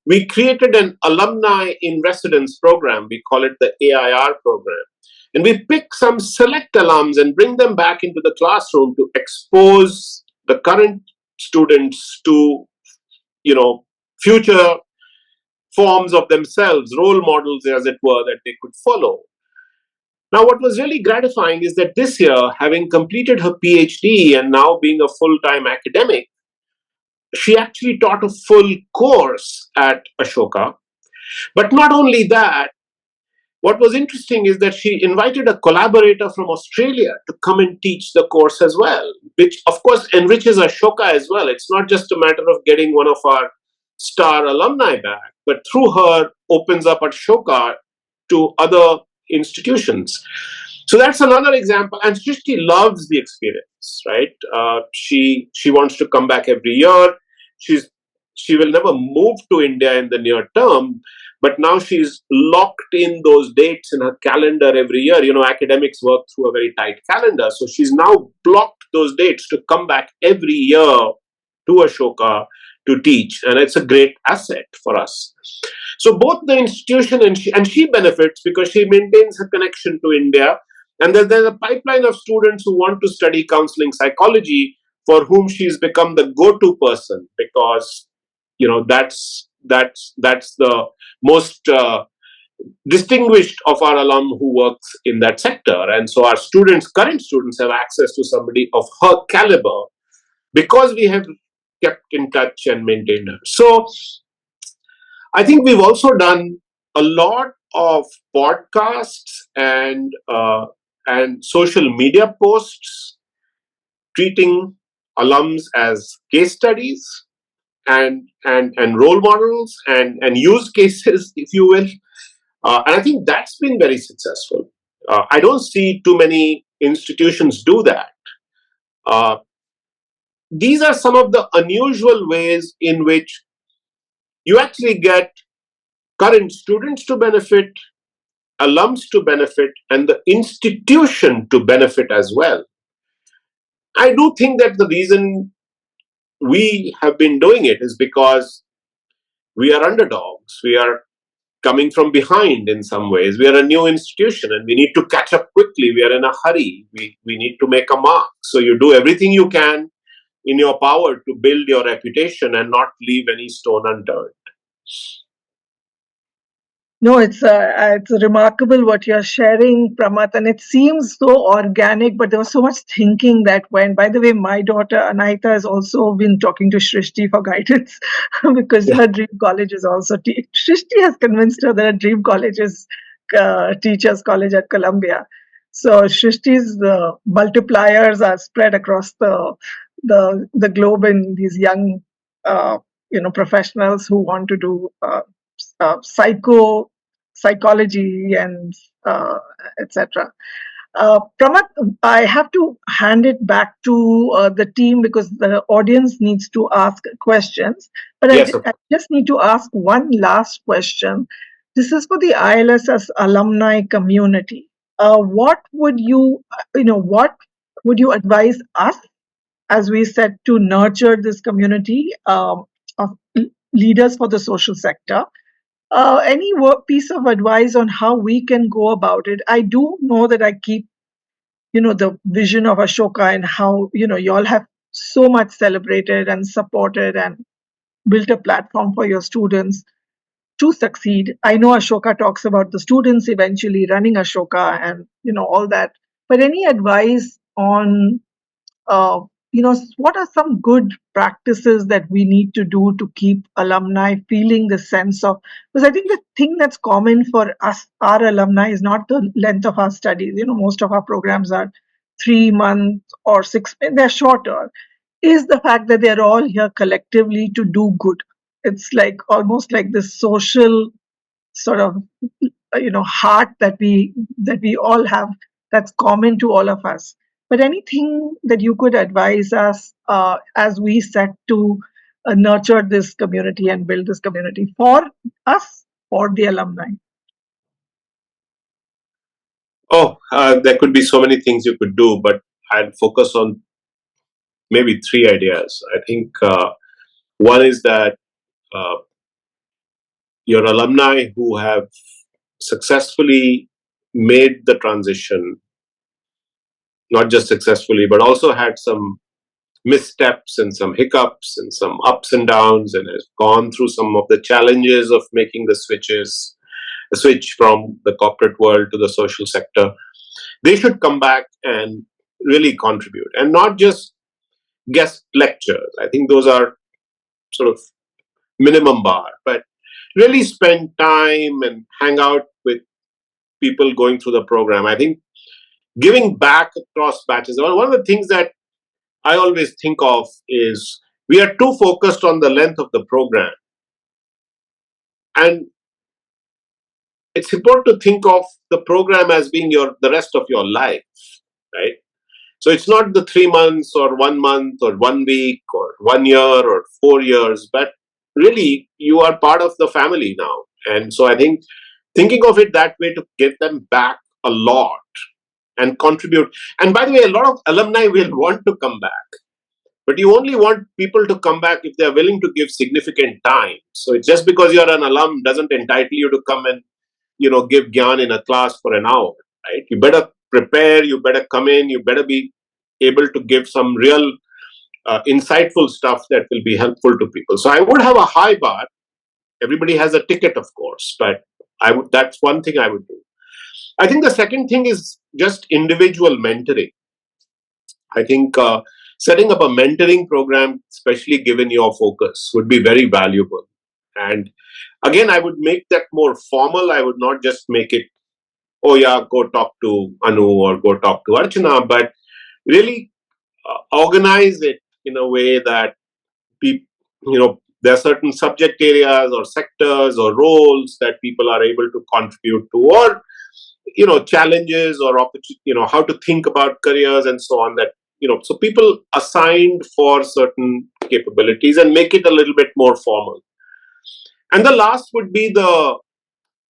We created an alumni in residence program. We call it the AIR program. And we pick some select alums and bring them back into the classroom to expose the current students to, future forms of themselves, role models, as it were, that they could follow. Now, what was really gratifying is that this year, having completed her PhD and now being a full-time academic, she actually taught a full course at Ashoka. But not only that, what was interesting is that she invited a collaborator from Australia to come and teach the course as well, which of course enriches Ashoka as well. It's not just a matter of getting one of our star alumni back, but through her opens up Ashoka to other institutions. So that's another example. And Srishti loves the experience, right? She wants to come back every year. She will never move to India in the near term, but now she's locked in those dates in her calendar every year. Academics work through a very tight calendar. So she's now blocked those dates to come back every year to Ashoka to teach. And it's a great asset for us. So both the institution and she benefits because she maintains her connection to India. And there's a pipeline of students who want to study counseling psychology for whom she's become the go-to person, because that's the most distinguished of our alum who works in that sector. And so our current students have access to somebody of her caliber because we have kept in touch and maintained her. So I think we've also done a lot of podcasts and social media posts treating alums as case studies and role models and use cases, if you will. And I think that's been very successful. I don't see too many institutions do that. These are some of the unusual ways in which you actually get current students to benefit, alums to benefit, and the institution to benefit as well. I do think that the reason we have been doing it is because we are underdogs. We are coming from behind in some ways. We are a new institution and we need to catch up quickly. We are in a hurry. We need to make a mark. So you do everything you can in your power to build your reputation and not leave any stone unturned. No, it's remarkable what you're sharing, Pramath, and it seems so organic, but there was so much thinking that went. By the way, my daughter Anaita has also been talking to Srishti for guidance because her dream college is also Srishti has convinced her that her dream college is Teachers College at Columbia. So Srishti's multipliers are spread across the globe in these young professionals who want to do psychology and etc. Pramath, I have to hand it back to the team because the audience needs to ask questions. But Yes, I just need to ask one last question. This is for the ILSS alumni community. what would what would you advise us, as we said, to nurture this community of leaders for the social sector? Any piece of advice on how we can go about it? I do know that I keep, the vision of Ashoka and how, you all have so much celebrated and supported and built a platform for your students to succeed. I know Ashoka talks about the students eventually running Ashoka and, all that. But any advice on what are some good practices that we need to do to keep alumni feeling the sense of, because I think the thing that's common for us, our alumni, is not the length of our studies. Most of our programs are 3 months or 6, they're shorter, is the fact that they're all here collectively to do good. It's like almost like this social sort of heart that we all have, that's common to all of us. But anything that you could advise us as we set to nurture this community and build this community for us, for the alumni? There could be so many things you could do, but I'd focus on maybe three ideas. I think one is that uh, your alumni who have successfully made the transition, not just successfully, but also had some missteps and some hiccups and some ups and downs, and has gone through some of the challenges of making the switch from the corporate world to the social sector. They should come back and really contribute and not just guest lectures. I think those are sort of minimum bar, but really spend time and hang out with people going through the program. I think giving back across batches. One of the things that I always think of is we are too focused on the length of the program. And it's important to think of the program as being the rest of your life, right? So it's not the 3 months or 1 month or 1 week or 1 year or 4 years, but really you are part of the family now. And so I think thinking of it that way to get them back a lot and contribute. And by the way, a lot of alumni will want to come back, but you only want people to come back if they're willing to give significant time. So it's just because you're an alum doesn't entitle you to come and give gyan in a class for an hour, right? You better prepare, you better come in, you better be able to give some real insightful stuff that will be helpful to people. So I would have a high bar. Everybody has a ticket, of course, but that's one thing I would do. I think the second thing is just individual mentoring. I think setting up a mentoring program, especially given your focus, would be very valuable. And again, I would make that more formal. I would not just make it, oh yeah, go talk to Anu or go talk to Archana, but really organize it in a way that people, there are certain subject areas or sectors or roles that people are able to contribute to, or challenges or opportunity, how to think about careers and so on, that so people assigned for certain capabilities and make it a little bit more formal. And the last would be the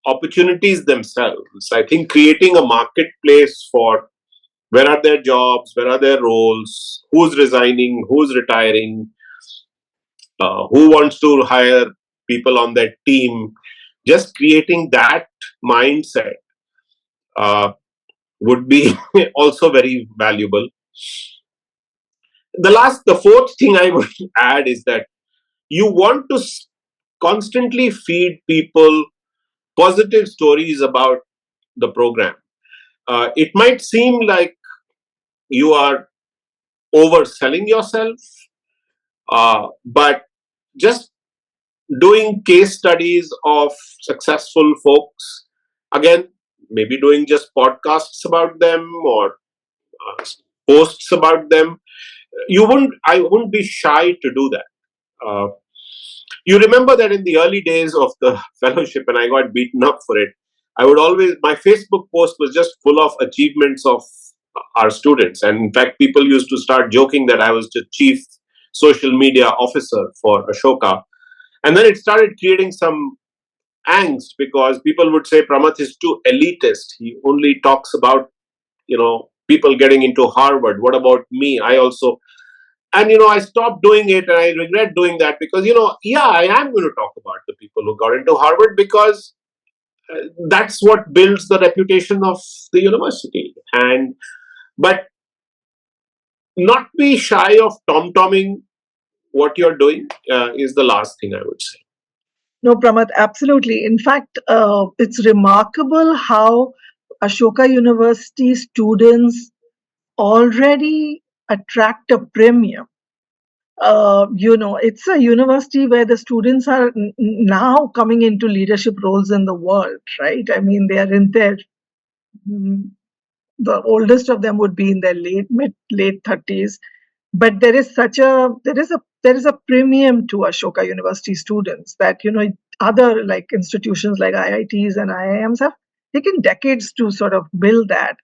opportunities themselves. I think creating a marketplace for where are their jobs, where are their roles, who's resigning, who's retiring, who wants to hire people on their team. Just creating that mindset would be also very valuable. The fourth thing I would add is that you want to constantly feed people positive stories about the program. It might seem like you are overselling yourself, but just doing case studies of successful folks, again, maybe doing just podcasts about them or posts about them. I wouldn't be shy to do that. Uh, you remember that in the early days of the fellowship, and I got beaten up for it, my Facebook post was just full of achievements of our students. And in fact, people used to start joking that I was the chief social media officer for Ashoka. And then it started creating some angst because people would say Pramath is too elitist. He only talks about, people getting into Harvard. What about me? I also, and I stopped doing it, and I regret doing that because, I am going to talk about the people who got into Harvard because that's what builds the reputation of the university. And but not be shy of tom-tomming what you're doing is the last thing I would say. No, Pramath, absolutely. In fact, it's remarkable how Ashoka University students already attract a premium. It's a university where the students are now coming into leadership roles in the world, right? I mean, they are in their mm, the oldest of them would be in their late 30s, but there is a premium to Ashoka University students that other like institutions like IITs and IIMs have taken decades to sort of build that.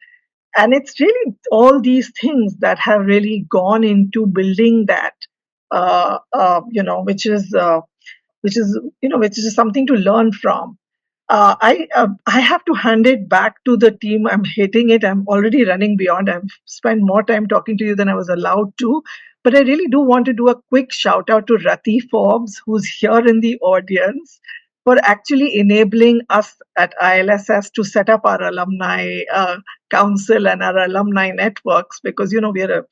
And it's really all these things that have really gone into building that, which is something to learn from. I have to hand it back to the team. I'm hating it. I'm already running beyond. I've spent more time talking to you than I was allowed to. But I really do want to do a quick shout out to Rati Forbes, who's here in the audience, for actually enabling us at ILSS to set up our alumni council and our alumni networks, because we are a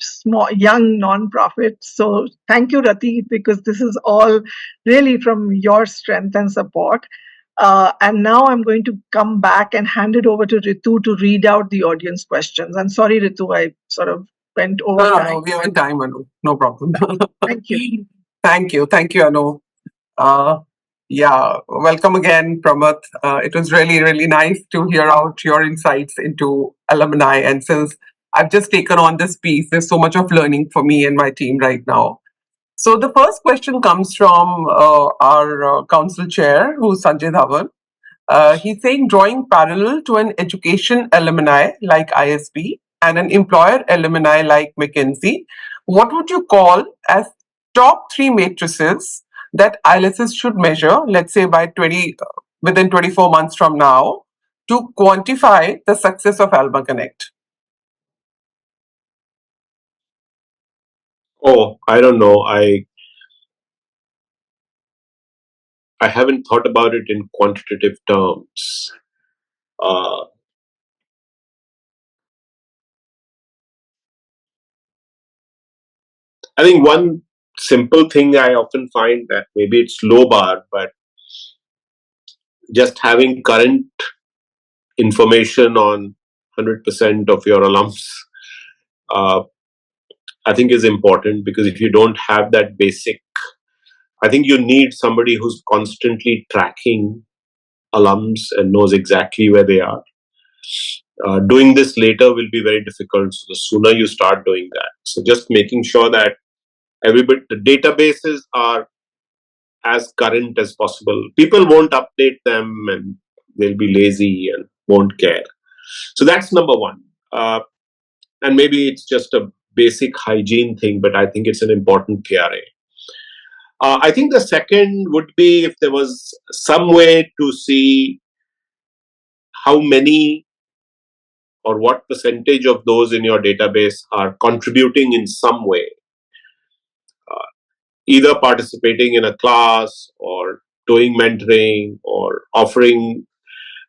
small young non-profit. So thank you, Rati, because this is all really from your strength and support. And now I'm going to come back and hand it over to Ritu to read out the audience questions. I'm sorry, Ritu, I sort of went over time. No, we are in time, Anu. No problem. Thank you. Thank you, Anu. Welcome again, Pramath. It was really, really nice to hear out your insights into alumni. And since I've just taken on this piece, there's so much of learning for me and my team right now. So the first question comes from our council chair, who's Sanjay Dhawan. He's saying, drawing parallel to an education alumni like ISB and an employer alumni like McKinsey, what would you call as top 3 matrices that ILSS should measure, let's say within 24 months from now, to quantify the success of Alma Connect? Oh, I don't know. I haven't thought about it in quantitative terms. I think one simple thing I often find that maybe it's low bar, but just having current information on 100% of your alums, I think is important, because if you don't have that basic, I think you need somebody who's constantly tracking alums and knows exactly where they are. Doing this later will be very difficult. So the sooner you start doing that. So just making sure that the databases are as current as possible. People won't update them and they'll be lazy and won't care. So that's number one. And maybe it's just a basic hygiene thing, but I think it's an important KRA. I think the second would be if there was some way to see how many or what percentage of those in your database are contributing in some way, either participating in a class or doing mentoring or offering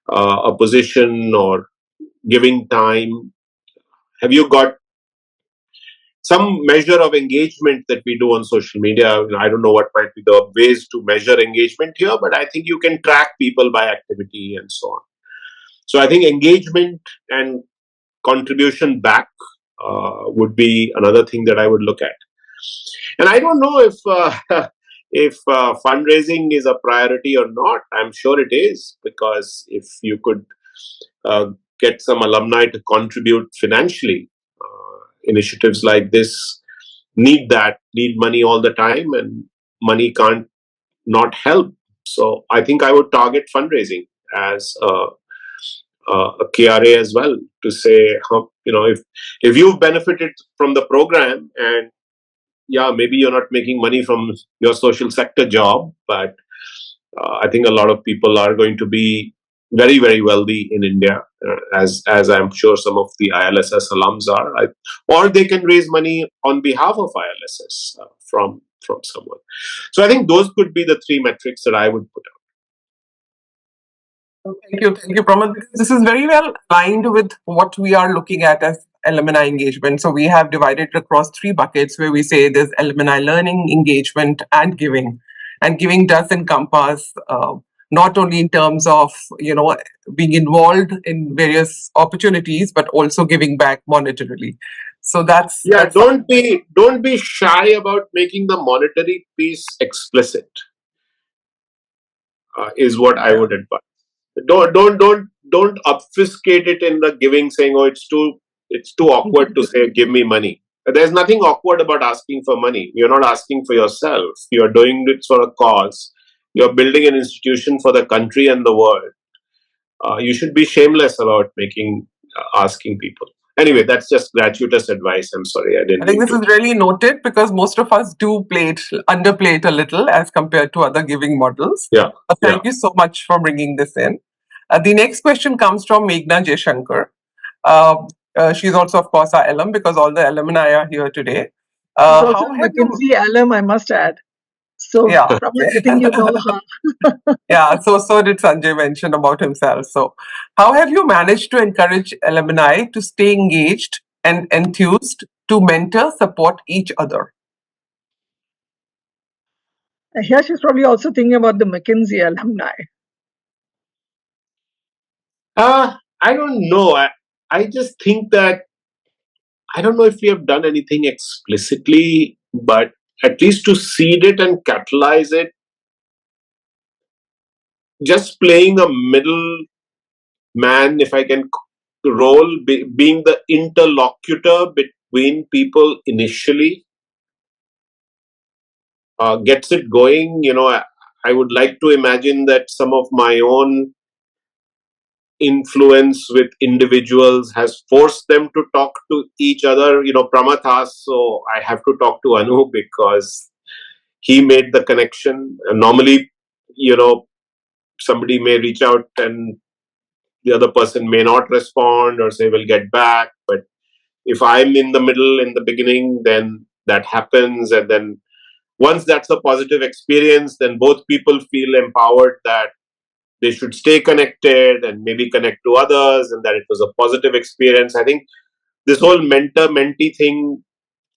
a position or giving time. Have you got some measure of engagement that we do on social media? I don't know what might be the ways to measure engagement here, but I think you can track people by activity and so on. So I think engagement and contribution back would be another thing that I would look at. And I don't know if fundraising is a priority or not. I'm sure it is, because if you could get some alumni to contribute financially, initiatives like this need money all the time, and money can't not help. So I think I would target fundraising as a KRA as well, to say, if you've benefited from the program, and maybe you're not making money from your social sector job, but I think a lot of people are going to be very, very wealthy in India, as I'm sure some of the ILSS alums are, or they can raise money on behalf of ILSS from someone. So I think those could be the three metrics that I would put out. Thank you, Pramath. This is very well aligned with what we are looking at as alumni engagement. So we have divided it across three buckets where we say there's alumni learning, engagement, and giving. And giving does encompass not only in terms of being involved in various opportunities, but also giving back monetarily. So that's don't be shy about making the monetary piece explicit. Is what I would advise. Don't obfuscate it in the giving, saying, "Oh, it's too awkward to say, give me money." There's nothing awkward about asking for money. You're not asking for yourself. You're doing it for a cause. You're building an institution for the country and the world. You should be shameless about asking people. Anyway, that's just gratuitous advice. I'm sorry, I didn't. I think this is really noted because most of us do underplay it a little as compared to other giving models. Yeah. Thank you so much for bringing this in. The next question comes from Meghna Jaishankar. She's also, of course, our alum because all the alumni are here today. She's also a McKinsey alum, I must add. So, yeah, Pramath, I think you know her. yeah, so did Sanjay mention about himself. So, how have you managed to encourage alumni to stay engaged and enthused to mentor, support each other? Here she's probably also thinking about the McKinsey alumni. I don't know. I just think that I don't know if we have done anything explicitly, but at least to seed it and catalyze it, just playing a middle man, if I can role, being the interlocutor between people initially, gets it going. I would like to imagine that some of my own influence with individuals has forced them to talk to each other. Pramath asked, so I have to talk to Anu because he made the connection. And normally, somebody may reach out and the other person may not respond or say, we'll get back. But if I'm in the middle, in the beginning, then that happens. And then once that's a positive experience, then both people feel empowered that they should stay connected and maybe connect to others and that it was a positive experience. I think this whole mentor-mentee thing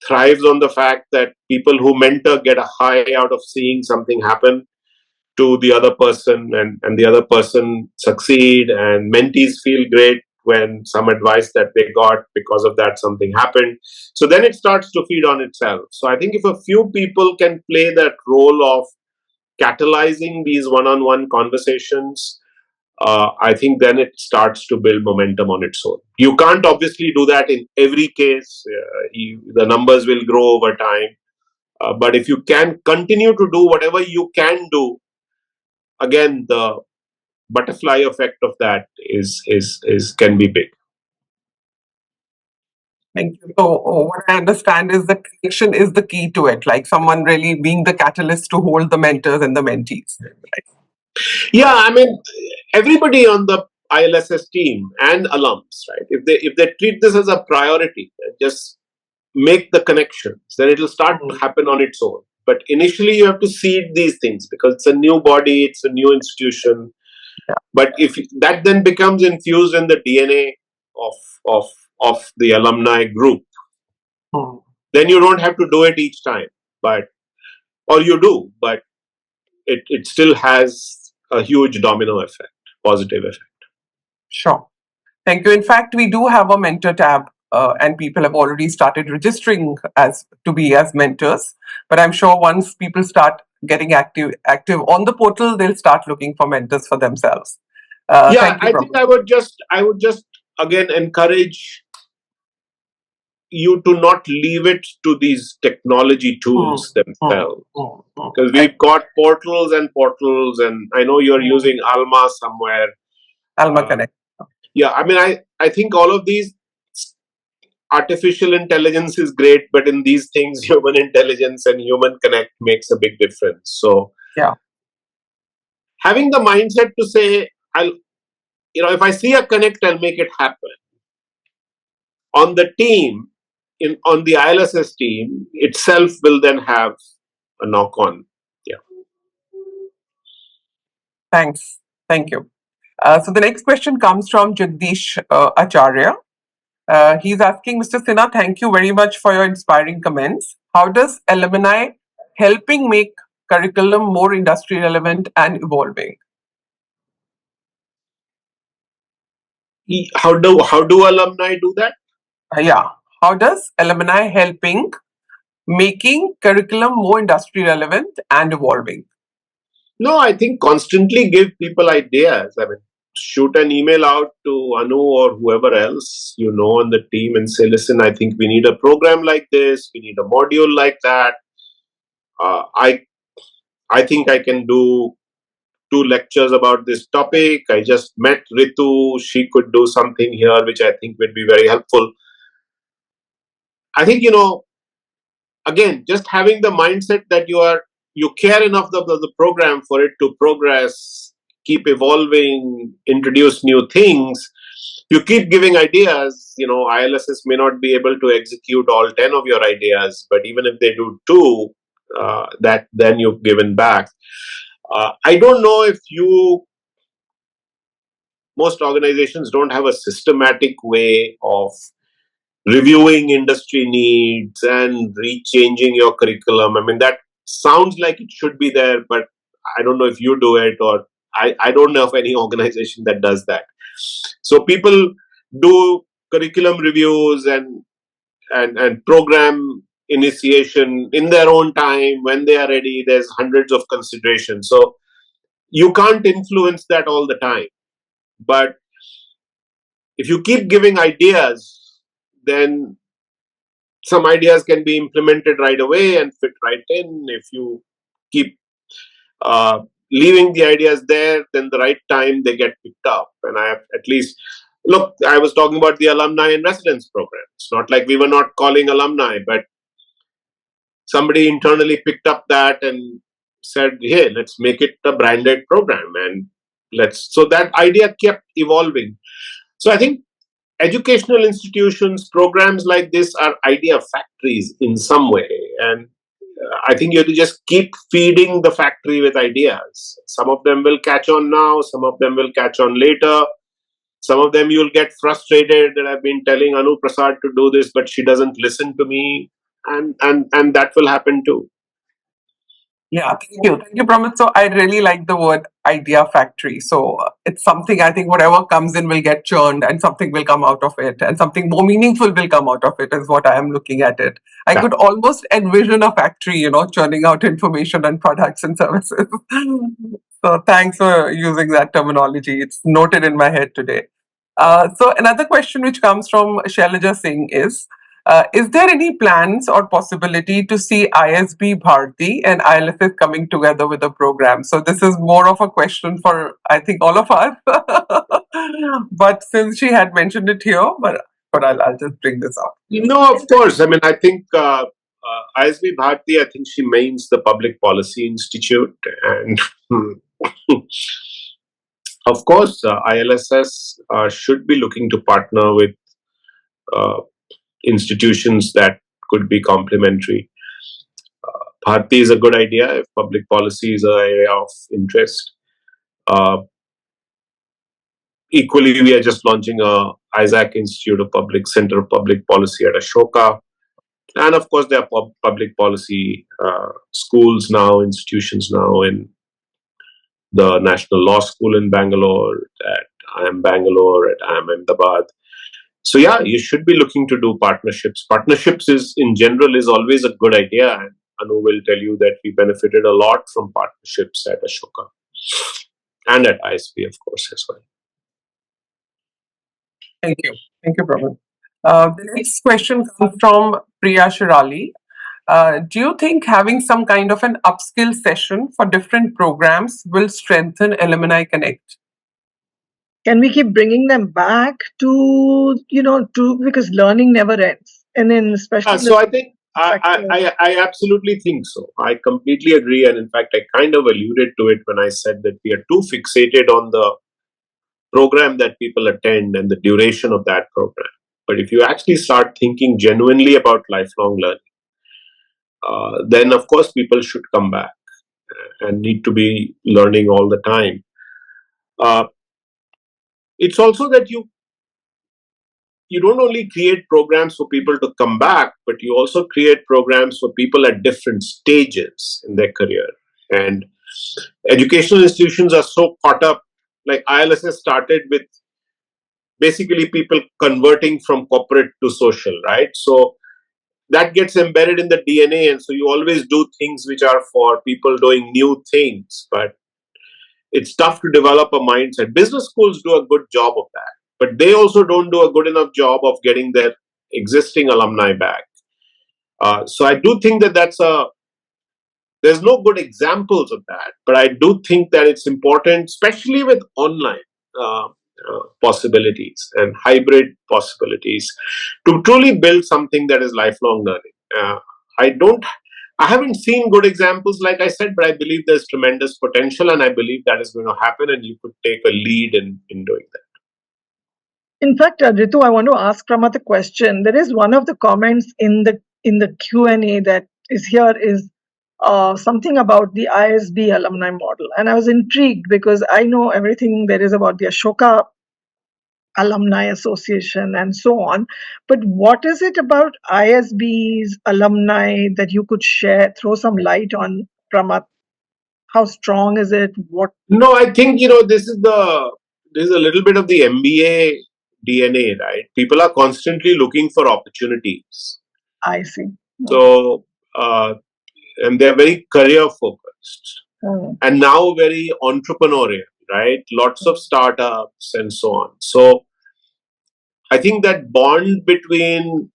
thrives on the fact that people who mentor get a high out of seeing something happen to the other person and the other person succeed, and mentees feel great when some advice that they got because of that something happened. So then it starts to feed on itself. So I think if a few people can play that role of catalyzing these one-on-one conversations, I think then it starts to build momentum on its own. You can't obviously do that in every case. The numbers will grow over time. But if you can continue to do whatever you can do, again, the butterfly effect of that is can be big. Thank you. So what I understand is the connection is the key to it, like someone really being the catalyst to hold the mentors and the mentees. Yeah, I mean, everybody on the ILSS team and alums, right? If they treat this as a priority, just make the connections, then it'll start to happen on its own. But initially, you have to seed these things because it's a new body, it's a new institution. Yeah. But if that then becomes infused in the DNA of the alumni group, then you don't have to do it each time. Or you do, but it still has a huge domino effect, positive effect. Sure. Thank you. In fact, we do have a mentor tab, and people have already started registering to be as mentors. But I'm sure once people start getting active on the portal, they'll start looking for mentors for themselves. Yeah, I think I would just again encourage you to not leave it to these technology tools themselves, because we've got portals, and I know you're using Alma somewhere. Alma Connect. Yeah, I mean, I think all of these, artificial intelligence is great, but in these things, human intelligence and human connect makes a big difference. So yeah, having the mindset to say, if I see a connect, I'll make it happen. On the team, on the ILSS team itself will then have a knock on. Yeah. Thanks. Thank you. So the next question comes from Jagdish Acharya. He's asking, Mr. Sinha, thank you very much for your inspiring comments. How does alumni helping make curriculum more industry relevant and evolving? How do alumni do that? Yeah. How does alumni helping making curriculum more industry relevant and evolving? No, I think constantly give people ideas. I mean, shoot an email out to Anu or whoever else on the team and say, listen, I think we need a program like this. We need a module like that. I think I can do 2 lectures about this topic. I just met Ritu. She could do something here, which I think would be very helpful. I think, again, just having the mindset that you care enough of the program for it to progress, keep evolving, introduce new things. You keep giving ideas. ILSS may not be able to execute all 10 of your ideas, but even if they do 2, that then you've given back. I don't know if most organizations don't have a systematic way of reviewing industry needs and rechanging your curriculum. I mean, that sounds like it should be there, but I don't know if you do it, or I don't know of any organization that does that. So people do curriculum reviews and program initiation in their own time when they are ready. There's hundreds of considerations. So you can't influence that all the time. But if you keep giving ideas, then some ideas can be implemented right away and fit right in. If you keep leaving the ideas there, then the right time they get picked up. And I have at least, look, I was talking about the alumni in residence program. It's not like we were not calling alumni, but somebody internally picked up that and said, hey, let's make it a branded program. And so that idea kept evolving. So I think educational institutions, programs like this are idea factories in some way. And I think you have to just keep feeding the factory with ideas. Some of them will catch on now, some of them will catch on later. Some of them you'll get frustrated that I've been telling Anu Prasad to do this, but she doesn't listen to me. And that will happen too. Yeah, thank you, Pramath. So I really like the word idea factory. So it's something I think whatever comes in will get churned and something will come out of it and something more meaningful will come out of it is what I am looking at it. I could almost envision a factory, churning out information and products and services. So thanks for using that terminology. It's noted in my head today. So another question which comes from Shailaja Singh is there any plans or possibility to see ISB Bharti and ILSS coming together with a program? So this is more of a question for, I think, all of us. But since she had mentioned it here, but I'll just bring this up. No, of course. I mean, I think ISB Bharti, I think she means the Public Policy Institute. And of course, ILSS should be looking to partner with institutions that could be complementary. Bharti is a good idea if public policy is an area of interest. Equally, we are just launching a Isaac Institute of Public Center of Public Policy at Ashoka. And of course, there are public policy schools now, institutions now in the National Law School in Bangalore, at IIM Bangalore, at IIM Ahmedabad. So yeah, you should be looking to do partnerships. Partnerships in general is always a good idea. And Anu will tell you that we benefited a lot from partnerships at Ashoka and at ISB, of course, as well. Thank you. Thank you, Prabhu. The next question comes from Priya Shirali. Do you think having some kind of an upskill session for different programs will strengthen Alumni Connect? Can we keep bringing them back to because learning never ends, and then especially So I think I absolutely think so. I completely agree. And in fact, I kind of alluded to it when I said that we are too fixated on the program that people attend and the duration of that program. But if you actually start thinking genuinely about lifelong learning, then of course people should come back and need to be learning all the time. It's also that you don't only create programs for people to come back, but you also create programs for people at different stages in their career. And educational institutions are so caught up, like ILSS started with basically people converting from corporate to social, right? So that gets embedded in the DNA. And so you always do things which are for people doing new things, but it's tough to develop a mindset. Business schools do a good job of that, but they also don't do a good enough job of getting their existing alumni back. So I do think that there's no good examples of that, but I do think that it's important, especially with online possibilities and hybrid possibilities, to truly build something that is lifelong learning. I don't I haven't seen good examples, like I said, but I believe there's tremendous potential, and I believe that is going to happen, and you could take a lead in doing that. In fact, Ritu, I want to ask Pramath a question. There is one of the comments in the Q&A that is here is something about the ISB alumni model, and I was intrigued because I know everything there is about the Ashoka Alumni Association and so on. But what is it about ISB's alumni that you could throw some light on, Pramath? How strong is it? What? No, I think this is a little bit of the MBA DNA, right? People are constantly looking for opportunities. I see. So, and they're very career focused, and now very entrepreneurial, right? Lots of startups and so on. So, I think that bond between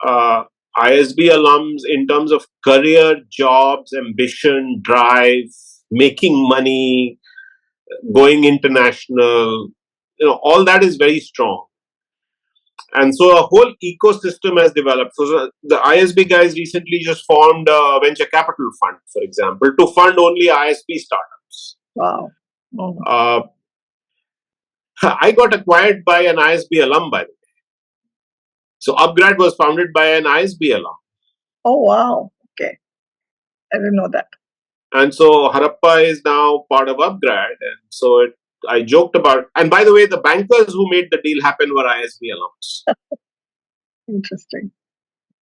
ISB alums in terms of career, jobs, ambition, drive, making money, going international, all that is very strong. And so a whole ecosystem has developed. So the ISB guys recently just formed a venture capital fund, for example, to fund only ISB startups. Wow. I got acquired by an ISB alum, by the way. So Upgrad was founded by an ISB alum. Oh, wow. Okay. I didn't know that. And so Harappa is now part of Upgrad. And so I joked about, and by the way, the bankers who made the deal happen were ISB alums. Interesting.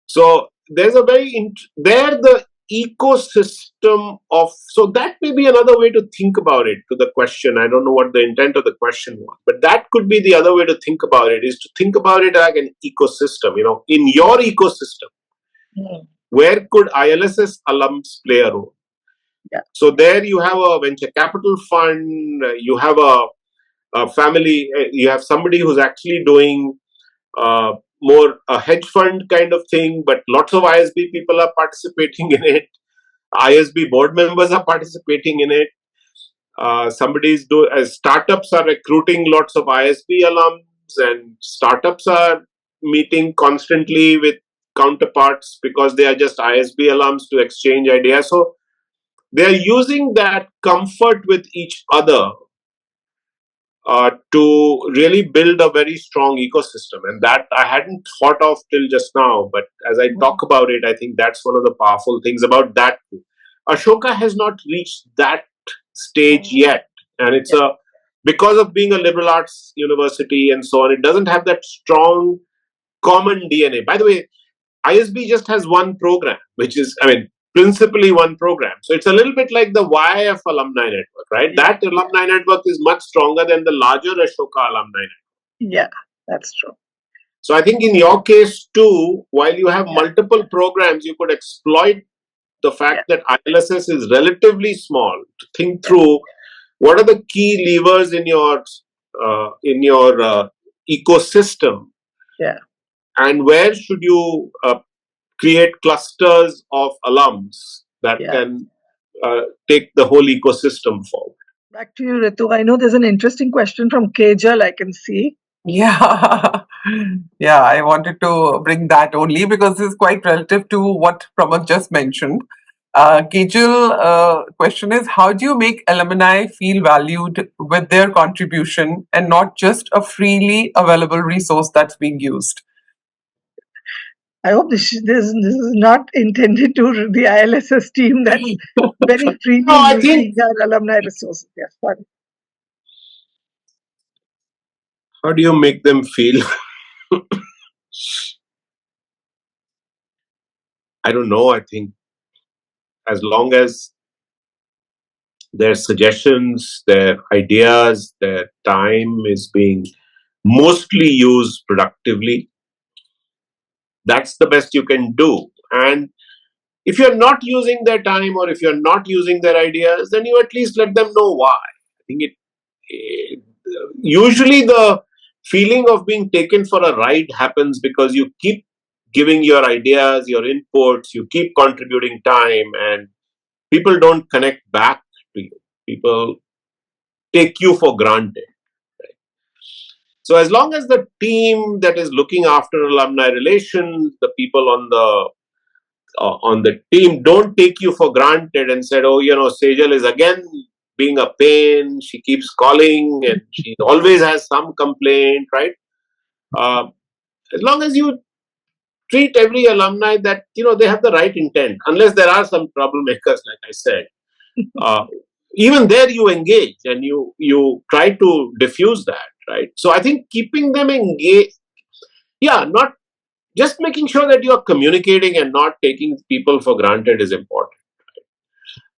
So there's the ecosystem of, so that may be another way to think about it, to the question. I don't know what the intent of the question was, but that could be the other way to think about it, is to think about it like an ecosystem. In your ecosystem, where could ILSS alums play a role? Yeah. So there you have a venture capital fund, you have a family, you have somebody who's actually doing more a hedge fund kind of thing, but lots of ISB people are participating in it. ISB board members are participating in it. Startups are recruiting lots of ISB alums, and startups are meeting constantly with counterparts because they are just ISB alums to exchange ideas. So they are using that comfort with each other to really build a very strong ecosystem. And that I hadn't thought of till just now. But as I talk about it, I think that's one of the powerful things about that. Ashoka has not reached that stage yet. And it's because of being a liberal arts university and so on, it doesn't have that strong common DNA. By the way, ISB just has one program, which is, principally one program. So it's a little bit like the YF alumni network, right? Yeah. That alumni network is much stronger than the larger Ashoka alumni network. Yeah, that's true. So I think in your case too, while you have multiple programs, you could exploit the fact that ILSS is relatively small to think through what are the key levers in your ecosystem. Yeah. And where should you create clusters of alums that can take the whole ecosystem forward. Back to you, Ritu. I know there's an interesting question from Kejal I can see. Yeah. Yeah, I wanted to bring that only because this is quite relative to what Pramath just mentioned. Kejal, question is, how do you make alumni feel valued with their contribution and not just a freely available resource that's being used? I hope this is not intended to the ILSS team that's very freely No, I think, using their alumni resources. Yes, sorry. how do you make them feel? I don't know. I think as long as their suggestions, their ideas, their time is being mostly used productively, that's the best you can do. And if you're not using their time or if you're not using their ideas, then you at least let them know why. I think it usually the feeling of being taken for a ride happens because you keep giving your ideas, your inputs, you keep contributing time, and people don't connect back to you. People take you for granted. So as long as the team that is looking after alumni relations, the people on the team don't take you for granted and said, oh, Sejal is again being a pain. She keeps calling and she always has some complaint, right? As long as you treat every alumni that, they have the right intent, unless there are some troublemakers, like I said, uh, even there you engage and you try to diffuse that, right? So I think keeping them engaged, not just making sure that you're communicating and not taking people for granted is important.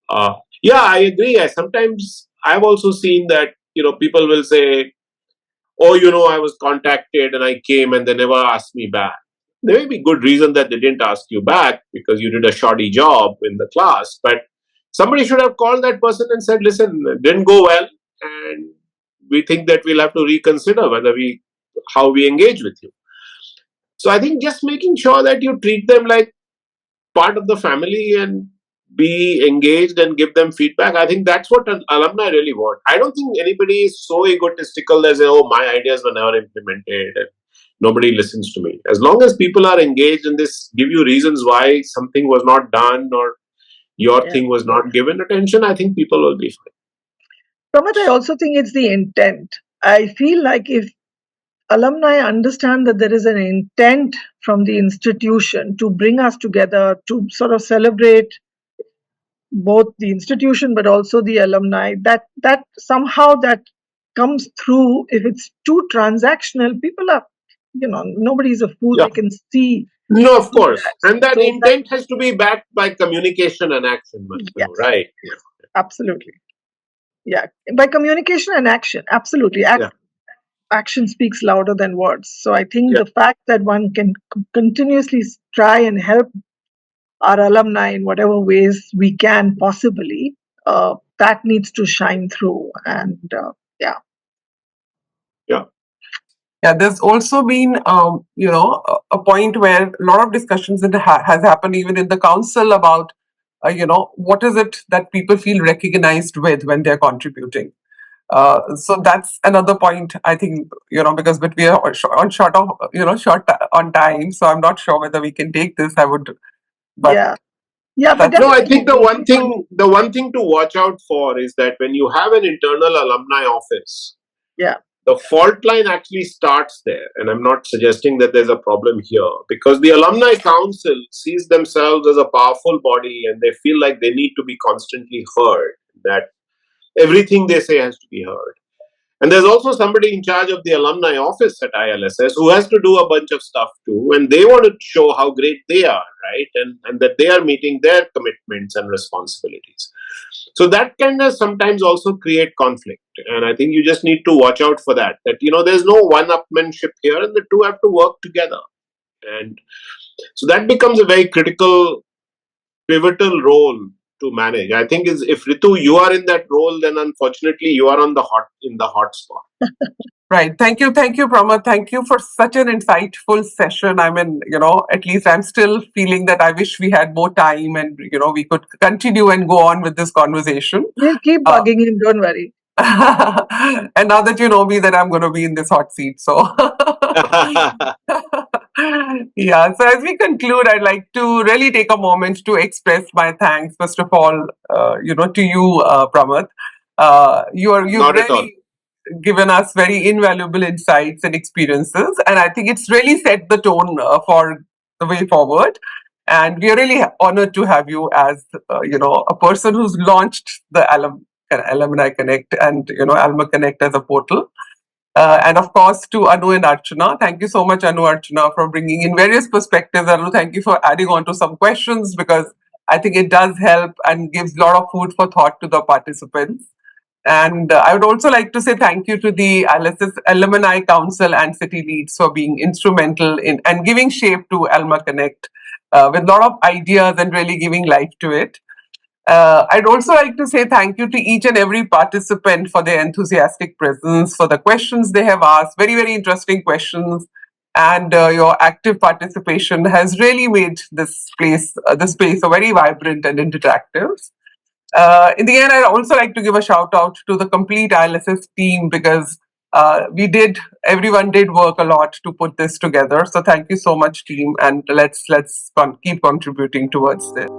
I agree. Sometimes I've also seen that, people will say, oh, I was contacted and I came and they never asked me back. There may be good reason that they didn't ask you back because you did a shoddy job in the class, but somebody should have called that person and said, listen, it didn't go well and we think that we'll have to reconsider how we engage with you. So I think just making sure that you treat them like part of the family and be engaged and give them feedback. I think that's what an alumni really want. I don't think anybody is so egotistical that say, oh, my ideas were never implemented and nobody listens to me. As long as people are engaged and this give you reasons why something was not done or your thing was not given attention, I think people will be fine. Pramath, I also think it's the intent. I feel like if alumni understand that there is an intent from the institution to bring us together to sort of celebrate both the institution but also the alumni, that somehow that comes through. If it's too transactional, people are, nobody's a fool. Yeah. They can see. No, of course. that. And that So intent has to be backed by communication and action, yes, right? absolutely. Yeah, by communication and action, absolutely. Action speaks louder than words. So I think the fact that one can continuously try and help our alumni in whatever ways we can possibly, that needs to shine through. And yeah. Yeah, there's also been, a point where a lot of discussions has happened even in the council about, what is it that people feel recognized with when they're contributing. So that's another point, I think, because but we are short on time, so I'm not sure whether we can take this. I would, but but no, I think the one thing to watch out for is that when you have an internal alumni office, the fault line actually starts there. And I'm not suggesting that there's a problem here because the alumni council sees themselves as a powerful body and they feel like they need to be constantly heard, that everything they say has to be heard. And there's also somebody in charge of the alumni office at ILSS who has to do a bunch of stuff too. And they want to show how great they are, right? And that they are meeting their commitments and responsibilities. So that can sometimes also create conflict. And I think you just need to watch out for that. That, there's no one-upmanship here and the two have to work together. And so that becomes a very critical, pivotal role to manage. I think is if Ritu, you are in that role, then unfortunately you are in the hot spot. Right. Thank you, Pramath. Thank you for such an insightful session. I mean, at least I'm still feeling that I wish we had more time and, we could continue and go on with this conversation. We'll keep bugging him, don't worry. And now that you know me, that I'm going to be in this hot seat. So Yeah, so as we conclude, I'd like to really take a moment to express my thanks, first of all, to you, Pramath. You've Not at all. really given us very invaluable insights and experiences, and I think it's really set the tone for the way forward. And we are really honored to have you as a person who's launched the Alumni Connect and Alma Connect as a portal. And of course, to Anu and Archana, thank you so much, Anu, Archana, for bringing in various perspectives. Anu, thank you for adding on to some questions because I think it does help and gives a lot of food for thought to the participants. And I would also like to say thank you to the ILSS Alumni Council and City Leads for being instrumental in and giving shape to Alma Connect with a lot of ideas and really giving life to it. I'd also like to say thank you to each and every participant for their enthusiastic presence, for the questions they have asked, very, very interesting questions. And your active participation has really made this space a very vibrant and interactive. In the end, I'd also like to give a shout out to the complete ILSS team because everyone did work a lot to put this together. So thank you so much, team, and let's keep contributing towards this.